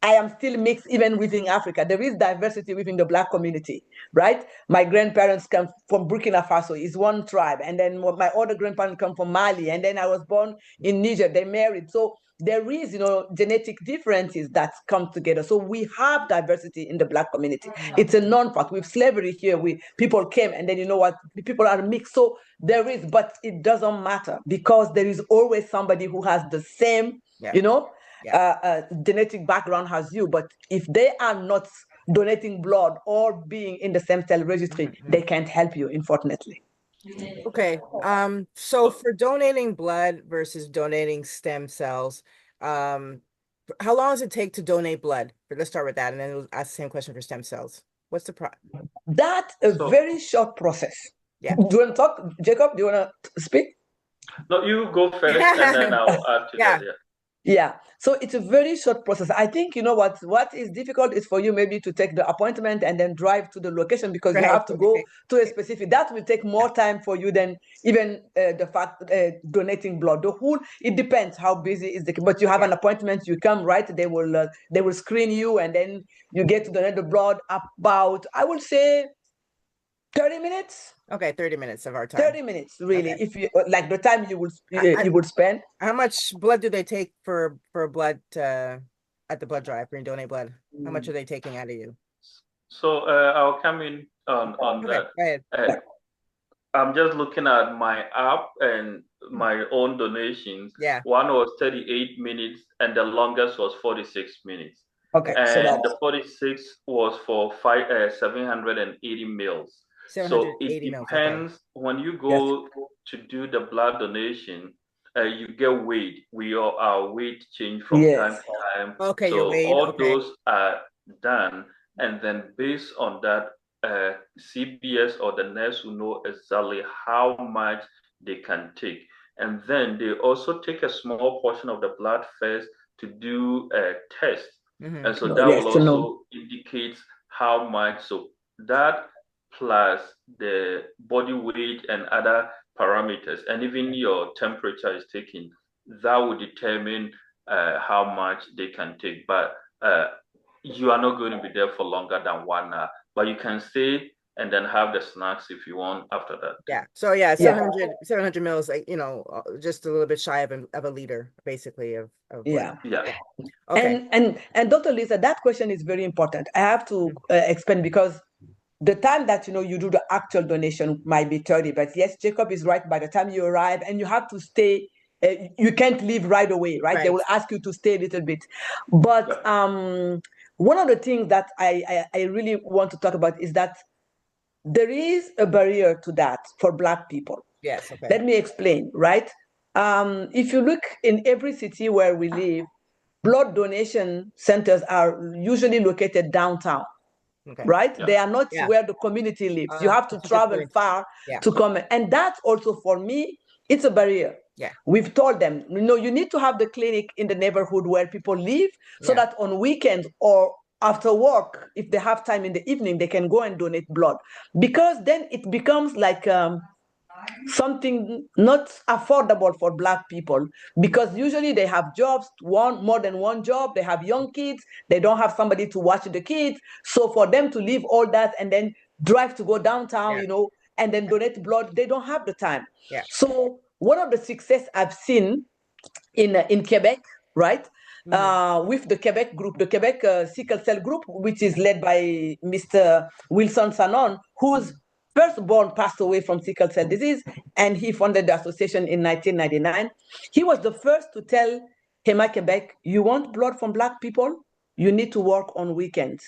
I am still mixed even within Africa. There is diversity within the Black community, right? My grandparents come from Burkina Faso, is one tribe. And then my other grandparents come from Mali. And then I was born in Niger, they married. So there is, genetic differences that come together. So we have diversity in the Black community. It's a non-fact. With slavery here, people came and then people are mixed. So there is, but it doesn't matter because there is always somebody who has the same, genetic background as you. But if they are not donating blood or being in the stem cell registry, they can't help you, unfortunately. Okay. So for donating blood versus donating stem cells, how long does it take to donate blood? Let's start with that, and then we'll ask the same question for stem cells. What's the That's a very short process. Yeah. Do you want to talk, Jacob? Do you want to speak? No, you go first, and then I'll add to that. Yeah. So it's a very short process. I think, what is difficult is for you maybe to take the appointment and then drive to the location because you have to go to a specific, that will take more time for you than even the fact donating blood. It depends how busy is but you have an appointment, you come, right? They will screen you and then you get to donate the blood about, I would say, 30 minutes. Okay, 30 minutes of our time. 30 minutes, really. Okay. If you like the time you would spend. How much blood do they take for blood at the blood drive when you donate blood? How much are they taking out of you? So I'll come in on that. Go ahead. I'm just looking at my app and my own donations. Yeah. One was 38 minutes and the longest was 46 minutes. Okay. And the 46 was for 780 mils. So it depends. When you go to do the blood donation, you get weight. Our weight change from time to time. Okay, so your weight. All those are done, and then based on that, CBS or the nurse will know exactly how much they can take, and then they also take a small portion of the blood first to do a test, and so that will also indicate how much. So that plus the body weight and other parameters, and even your temperature is taken, that will determine how much they can take. But you are not going to be there for longer than 1 hour, but you can stay and then have the snacks if you want after that. Yeah. So 700 mils, just a little bit shy of a liter, basically, of blood. Yeah. Okay. And Dr. Lisa, that question is very important. I have to expand because the time that you do the actual donation might be 30, but yes, Jacob is right. By the time you arrive, and you have to stay, you can't leave right away, right? They will ask you to stay a little bit. But one of the things that I really want to talk about is that there is a barrier to that for Black people. Yes. Okay. Let me explain, right? If you look in every city where we live, blood donation centers are usually located downtown. Okay. Right? Yeah. They are not where the community lives. You have to travel far to come. And that's also, for me, it's a barrier. Yeah. We've told them, you need to have the clinic in the neighborhood where people live so that on weekends or after work, if they have time in the evening, they can go and donate blood. Because then it becomes like something not affordable for Black people, because usually they have jobs, more than one job, they have young kids, they don't have somebody to watch the kids. So for them to leave all that and then drive to go downtown, and then donate blood, they don't have the time. Yeah. So one of the success I've seen in Quebec, right? With the Quebec group, the Quebec Sickle Cell group, which is led by Mr. Wilson Sanon, whose firstborn passed away from sickle cell disease, and he founded the association in 1999. He was the first to tell HEMA Quebec, you want blood from Black people? You need to work on weekends,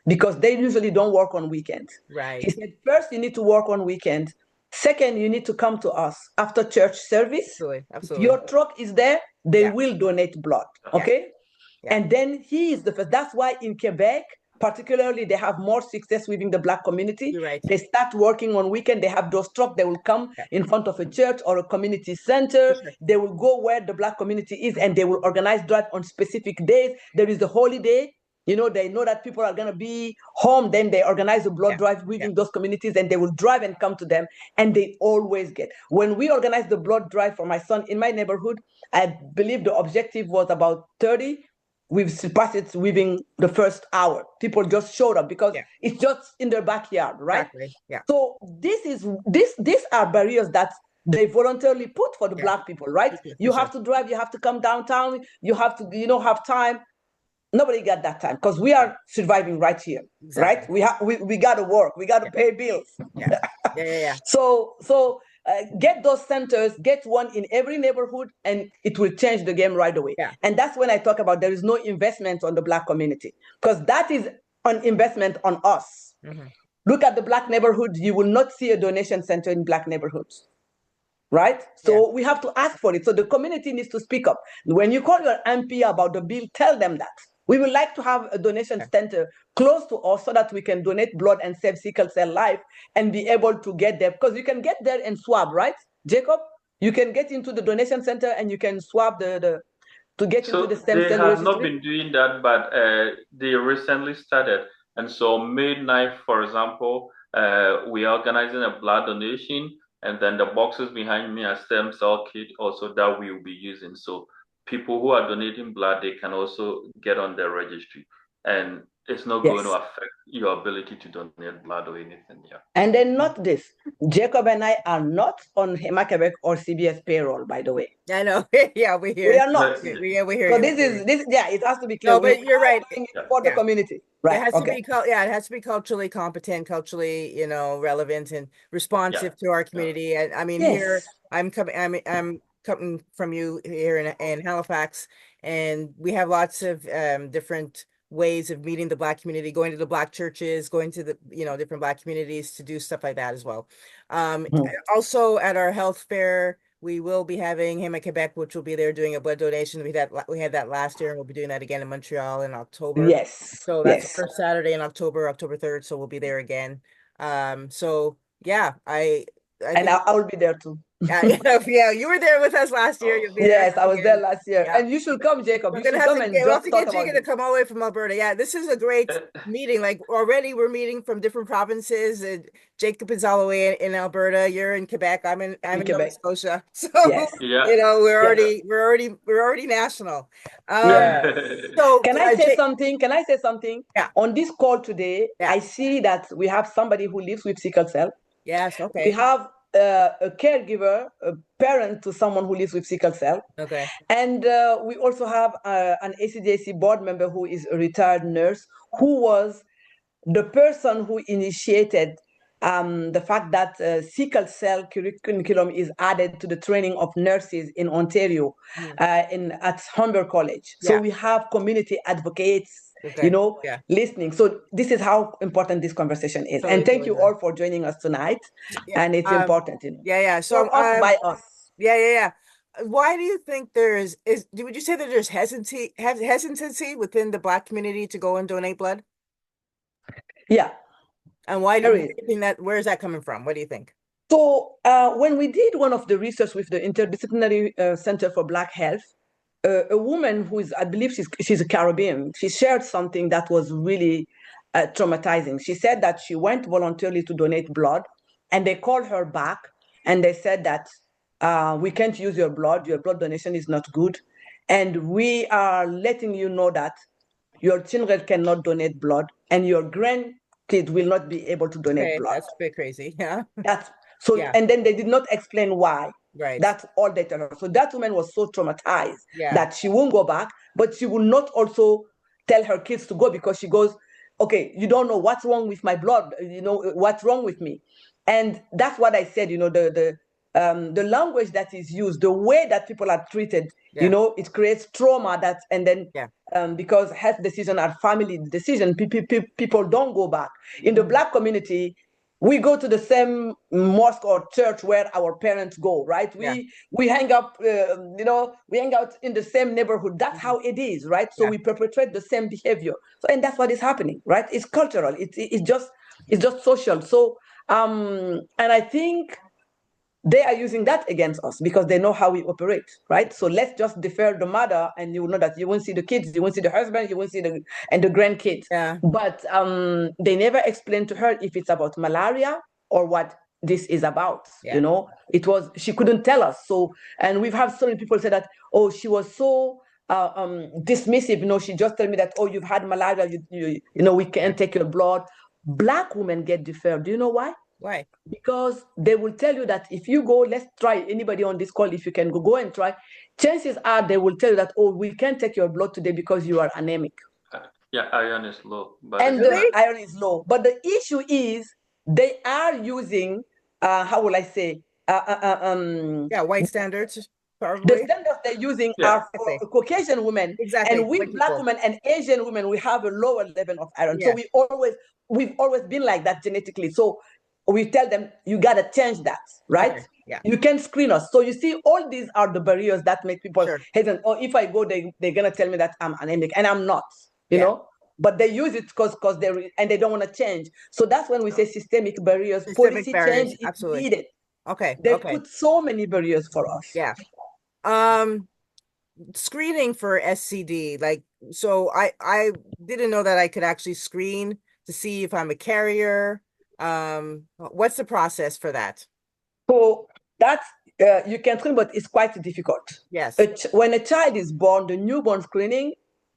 because they usually don't work on weekends. Right. He said, first, you need to work on weekends. Second, you need to come to us after church service. Absolutely. If your truck is there, they will donate blood. Okay? Yeah. And then he is the first. That's why in Quebec, particularly, they have more success within the Black community. You're right. They start working on weekend. They have those trucks. They will come in front of a church or a community center. Sure. They will go where the Black community is, and they will organize drive on specific days. There is a holiday. They know that people are going to be home. Then they organize a blood drive within those communities, and they will drive and come to them. And they always get. When we organized the blood drive for my son in my neighborhood, I believe the objective was about 30. we've surpassed it within the first hour. People just showed up because it's just in their backyard, right? Exactly. Yeah. So these are barriers that they voluntarily put for the Black people, right? You have to drive, you have to come downtown, you have to, have time. Nobody got that time because we are surviving right here, right? We got to work, we got to pay bills. Yeah. So get those centers, get one in every neighborhood, and it will change the game right away. And that's when I talk about there is no investment on the Black community, because that is an investment on us. Look at the Black neighborhood, you will not see a donation center in Black neighborhoods. Right? So we have to ask for it. So the community needs to speak up. When you call your MP about the bill, tell them that. We would like to have a donation center close to us so that we can donate blood and save sickle cell life and be able to get there. Because you can get there and swab, right? Jacob, you can get into the donation center and you can swab to get into the stem cell registry. They have not been doing that, but they recently started. And so May 9th, for example, we are organizing a blood donation, and then the boxes behind me are stem cell kit also that we will be using. So people who are donating blood, they can also get on the registry. And it's not going to affect your ability to donate blood or anything. And then not this. Jacob and I are not on HEMA Quebec or CBS payroll, by the way. I know. We're here. We are not. We're here. So it has to be clear. No, but you're right. For the community. Right. It has to be it has to be culturally competent, culturally, relevant and responsive to our community. And I mean, here I'm coming from you here in Halifax, and we have lots of different ways of meeting the Black community, going to the Black churches, going to the different Black communities to do stuff like that as well. Also at our health fair, we will be having HEMA Quebec, which will be there doing a blood donation. We had that last year, and we'll be doing that again in Montreal in October. So that's the first Saturday in October 3rd. So we'll be there again. So yeah, I will be there too. Yeah, you were there with us last year. You'll be there I was there last year. And you should come, Jacob. We'll have to get Jacob to come all the way from Alberta. Yeah, this is a great meeting. Like already we're meeting from different provinces. Jacob is all the way in Alberta. You're in Quebec. I'm in Nova Scotia. So we're already national. So can I say something? Yeah. On this call today, I see that we have somebody who lives with sickle cell. Yes. Okay. We have a caregiver, a parent to someone who lives with sickle cell. Okay. And we also have an SCDAC board member who is a retired nurse, who was the person who initiated the fact that sickle cell curriculum is added to the training of nurses in Ontario at Humber College. So we have community advocates listening. So this is how important this conversation is. And thank you all for joining us tonight. And it's important, So by us. Yeah. Why do you think would you say that there's hesitancy within the Black community to go and donate blood? Yeah. And why do you think that? Where is that coming from? What do you think? So when we did one of the research with the Interdisciplinary Center for Black Health, a woman who is, I believe she's a Caribbean, she shared something that was really traumatizing. She said that she went voluntarily to donate blood, and they called her back, and they said that we can't use your blood donation is not good, and we are letting you know that your children cannot donate blood, and your grandkids will not be able to donate blood. That's a bit crazy, yeah. And then they did not explain why. Right. That's all they tell her. So that woman was so traumatized that she won't go back, but she will not also tell her kids to go, because she goes, okay, you don't know what's wrong with my blood, what's wrong with me. And that's what I said, the language that is used, the way that people are treated, it creates trauma because health decisions are family decisions, people don't go back. In the Black community, we go to the same mosque or church where our parents go, right? We hang up, we hang out in the same neighborhood. That's how it is, right? So we perpetrate the same behavior. And that's what is happening, right? It's cultural. It's just social. So, and I think they are using that against us because they know how we operate, right? So let's just defer the mother, and you will know that you won't see the kids, you won't see the husband, you won't see the grandkids. Yeah. But they never explained to her if it's about malaria or what this is about. She couldn't tell us. So, and we've had so many people say that, oh, she was so dismissive. She just tell me that, oh, you've had malaria, we can't take your blood. Black women get deferred. Do you know why? Why? Because they will tell you that if you go, let's try, anybody on this call, if you can go and try, chances are they will tell you that, oh, we can't take your blood today because you are anemic. Yeah, iron is low. But and the iron is low. But the issue is they are using, how will I say, white standards, the probably. standards they're using are for Caucasian women. Exactly. And we Black women and Asian women, we have a lower level of iron. So we've always been like that genetically. So we tell them, you got to change that, right? Okay. Yeah. You can screen us. So you see, all these are the barriers that make people hesitant. Or if I go, they're going to tell me that I'm anemic, and I'm not, you know? But they use it because they don't want to change. So that's when we say systemic barriers. Policy change is needed. Okay. They put so many barriers for us. Yeah. Screening for SCD, like, so I didn't know that I could actually screen to see if I'm a carrier. What's the process for that? So that's you can screen, but it's quite difficult. Yes. When a child is born, the newborn screening,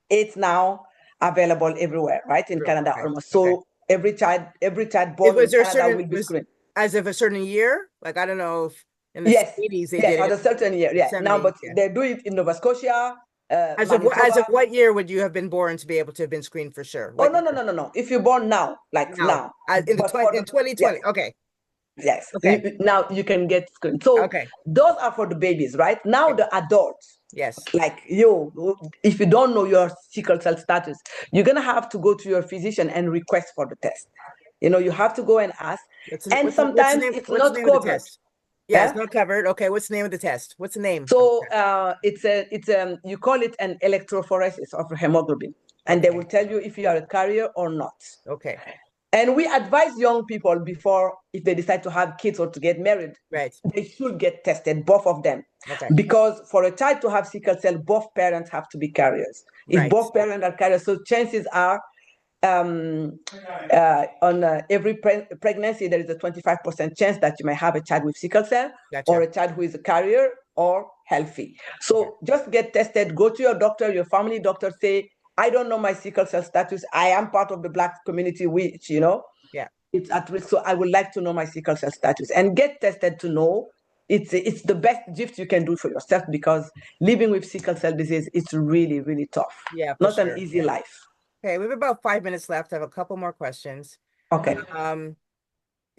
it's now available everywhere, right? In Canada almost. So every child born in Canada will be screened. As of a certain year? Like, I don't know if in the 80s they did it. At a certain year, Now, but they do it in Nova Scotia. As of what year would you have been born to be able to have been screened for sure? Oh, no. If you're born now, like now. In 2020. Yes. Okay. Yes. Okay. Now you can get screened. So those are for the babies, right? Now the adults. Yes. Like you, if you don't know your sickle cell status, you're gonna have to go to your physician and request for the test. You have to go and ask. Sometimes it's not covered. Yeah, it's not covered. Okay, what's the name of the test? What's the name? So it's you call it an electrophoresis of hemoglobin, and they will tell you if you are a carrier or not. Okay. And we advise young people before, if they decide to have kids or to get married, they should get tested, both of them. Okay. Because for a child to have sickle cell, both parents have to be carriers. If both parents are carriers, so chances are on every pregnancy, there is a 25% chance that you may have a child with sickle cell or a child who is a carrier or healthy. So just get tested, go to your doctor, your family doctor, say, I don't know my sickle cell status. I am part of the Black community, which, it's at risk. So I would like to know my sickle cell status, and get tested to know. It's the best gift you can do for yourself, because living with sickle cell disease is really, really tough. Yeah, not an easy life. Okay, we have about 5 minutes left. I have a couple more questions. Okay.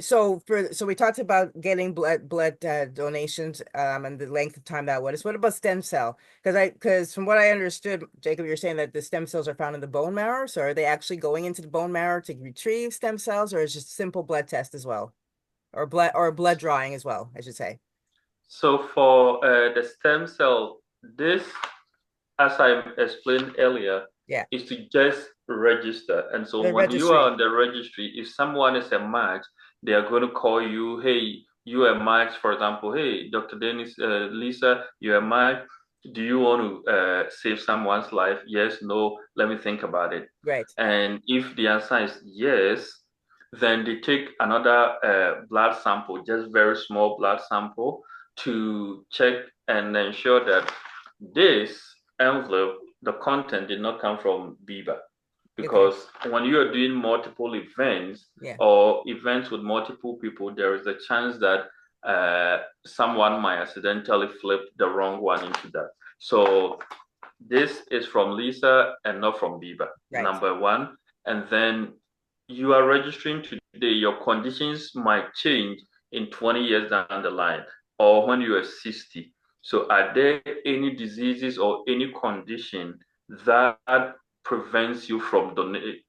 So we talked about getting blood donations and the length of time that was. What about stem cell? Because from what I understood, Jacob, you're saying that the stem cells are found in the bone marrow. So are they actually going into the bone marrow to retrieve stem cells, or is it just a simple blood test as well, or blood drawing as well, I should say? So for the stem cell, this, as I explained earlier, is to just register. And so when you are on the registry, if someone is a match, they are going to call you, hey, you are a match, for example, hey, Dr. Dennis, Lisa, you're a match. Do you want to save someone's life? Yes, no, let me think about it. Right. And if the answer is yes, then they take another blood sample, just very small blood sample, to check and ensure that this envelope, the content did not come from Biba. Because when you are doing multiple events or events with multiple people, there is a chance that someone might accidentally flip the wrong one into that. So this is from Lisa and not from Biba, number one. And then you are registering today. Your conditions might change in 20 years down the line, or when you are 60. So are there any diseases or any condition that prevents you from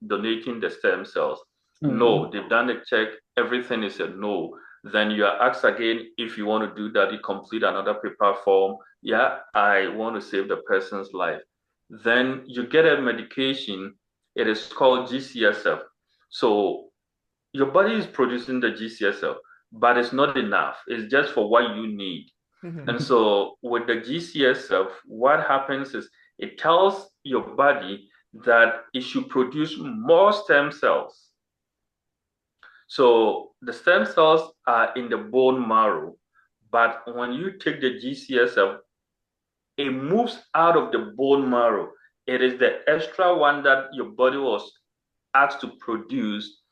donating the stem cells? No, they've done a check, everything is a no. Then you are asked again if you want to do that, you complete another paper form. Yeah, I want to save the person's life. Then you get a medication, it is called GCSF. So your body is producing the GCSF, but it's not enough. It's just for what you need. And so with the GCSF, what happens is it tells your body that it should produce more stem cells. So the stem cells are in the bone marrow, but when you take the GCSF, it moves out of the bone marrow. It is the extra one that your body was asked to produce,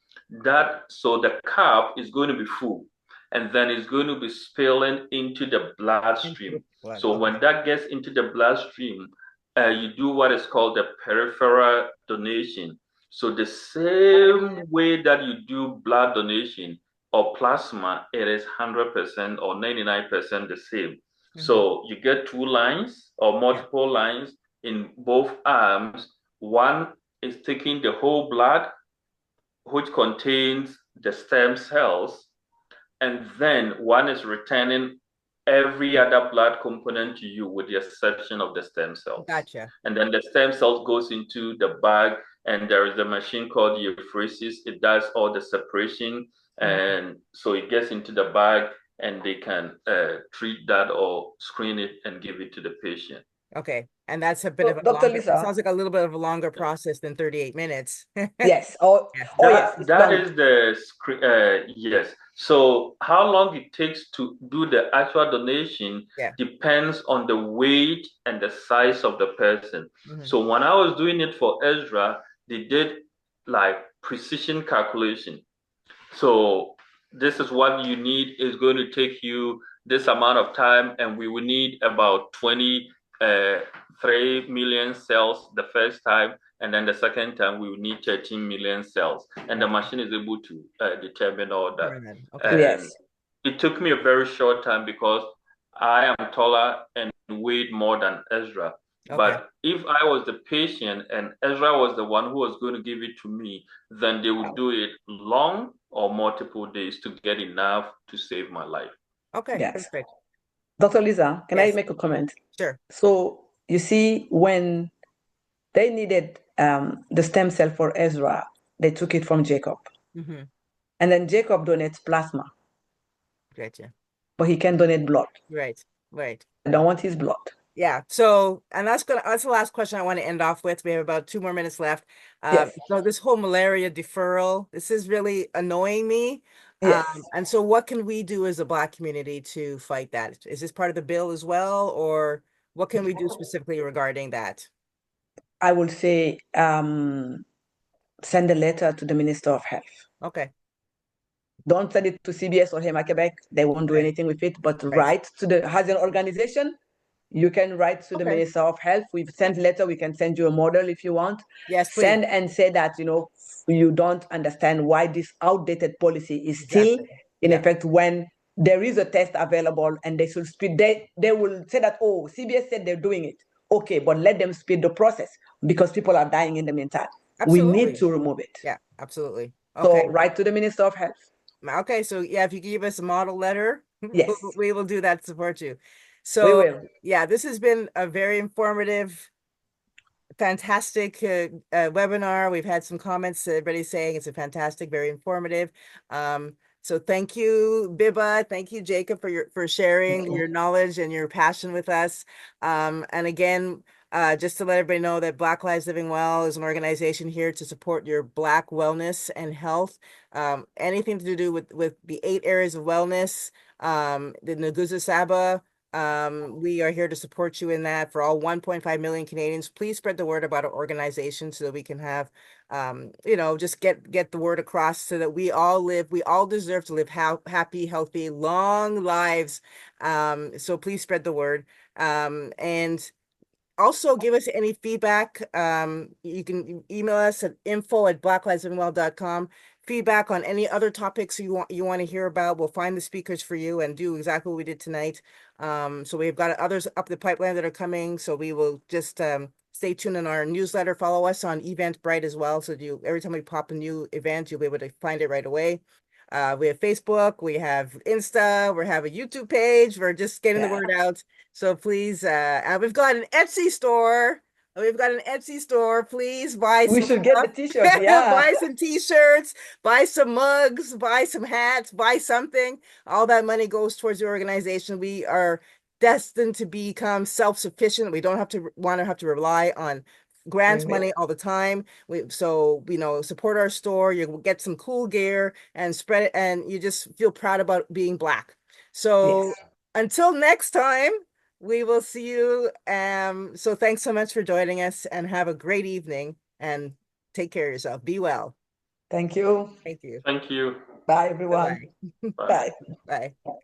that so the cup is going to be full, and then it's going to be spilling into the bloodstream. So Okay. when that gets into the bloodstream, you do what is called the peripheral donation. So the same way that you do blood donation or plasma, it is 100% or 99% the same. So you get two lines or multiple lines in both arms. One is taking the whole blood, which contains the stem cells, and then one is returning every other blood component to you with the exception of the stem cells. Gotcha. And then the stem cells goes into the bag, and there is a machine called euphoresis. It does all the separation, and so it gets into the bag, and they can treat that or screen it and give it to the patient. Okay. And that's a bit of a Dr. longer, it Lisa, sounds like a little bit of a longer process than 38 minutes. yes. Yeah. Yes. That is the yes. So how long it takes to do the actual donation depends on the weight and the size of the person. So when I was doing it for Ezra, they did like precision calculation. So this is what you need is going to take you this amount of time, and we will need about 3 million cells the first time, and then the second time we will need 13 million cells, and the machine is able to determine all that. Okay. Yes. It took me a very short time because I am taller and weighed more than Ezra. Okay. But if I was the patient and Ezra was the one who was going to give it to me, then they would do it long or multiple days to get enough to save my life. Okay. Yes. Perfect. Dr. Lisa, can I Yes. make a comment? Sure. So you see, when they needed the stem cell for Ezra, they took it from Jacob. And then Jacob donates plasma, Gotcha. but he can donate blood. Right. Right. I don't want his blood. Yeah. So, and that's the last question I want to end off with. We have about 2 more minutes left. Yes. So this whole malaria deferral, this is really annoying me. Yes. And so what can we do as a Black community to fight that? Is this part of the bill as well, or what can we do specifically regarding that? I will say send a letter to the Minister of Health. Okay. Don't send it to CBS or HEMA Quebec. They won't do anything with it, but write to as an organization, you can write to the Minister of Health. We've sent letter. We can send you a model if you want. Yes, please. Send and say that, you don't understand why this outdated policy is still in effect when there is a test available, and they should speed. They will say that, oh, CBS said they're doing it. Okay, but let them speed the process because people are dying in the meantime. Absolutely. We need to remove it. Yeah, absolutely. Okay. So write to the Minister of Health. Okay, so yeah, if you give us a model letter, yes, we will do that to support you. We So will. yeah, this has been a very informative, fantastic webinar. We've had some comments, everybody saying it's a fantastic, very informative. So thank you, Biba. Thank you, Jacob, for sharing your knowledge and your passion with us. And again, just to let everybody know that Black Lives Living Well is an organization here to support your Black wellness and health. Anything to do with the 8 areas of wellness, the Nguzo Saba. We are here to support you in that for all 1.5 million Canadians. Please spread the word about our organization so that we can have, just get the word across so that we all deserve to live happy, healthy, long lives. So please spread the word. And also give us any feedback. You can email us at info@blacklivesandwell.com. Feedback on any other topics you want to hear about. We'll find the speakers for you and do exactly what we did tonight. So we've got others up the pipeline that are coming. So we will just stay tuned in our newsletter. Follow us on Eventbrite as well. So every time we pop a new event, you'll be able to find it right away. We have Facebook, we have Insta, we have a YouTube page. We're just getting the word out. So please, we've got an Etsy store. Please buy some. We should get the t-shirts. Yeah. Buy some t-shirts, buy some mugs, buy some hats, buy something. All that money goes towards the organization. We are destined to become self-sufficient. We don't have to rely on grant money all the time. Support our store. You get some cool gear and spread it, and you just feel proud about being Black. So until next time, We will see you. So thanks so much for joining us, and have a great evening, and take care of yourself. Be well. Thank you. Thank you. Thank you. Bye, everyone. Bye-bye. Bye. Bye. Bye.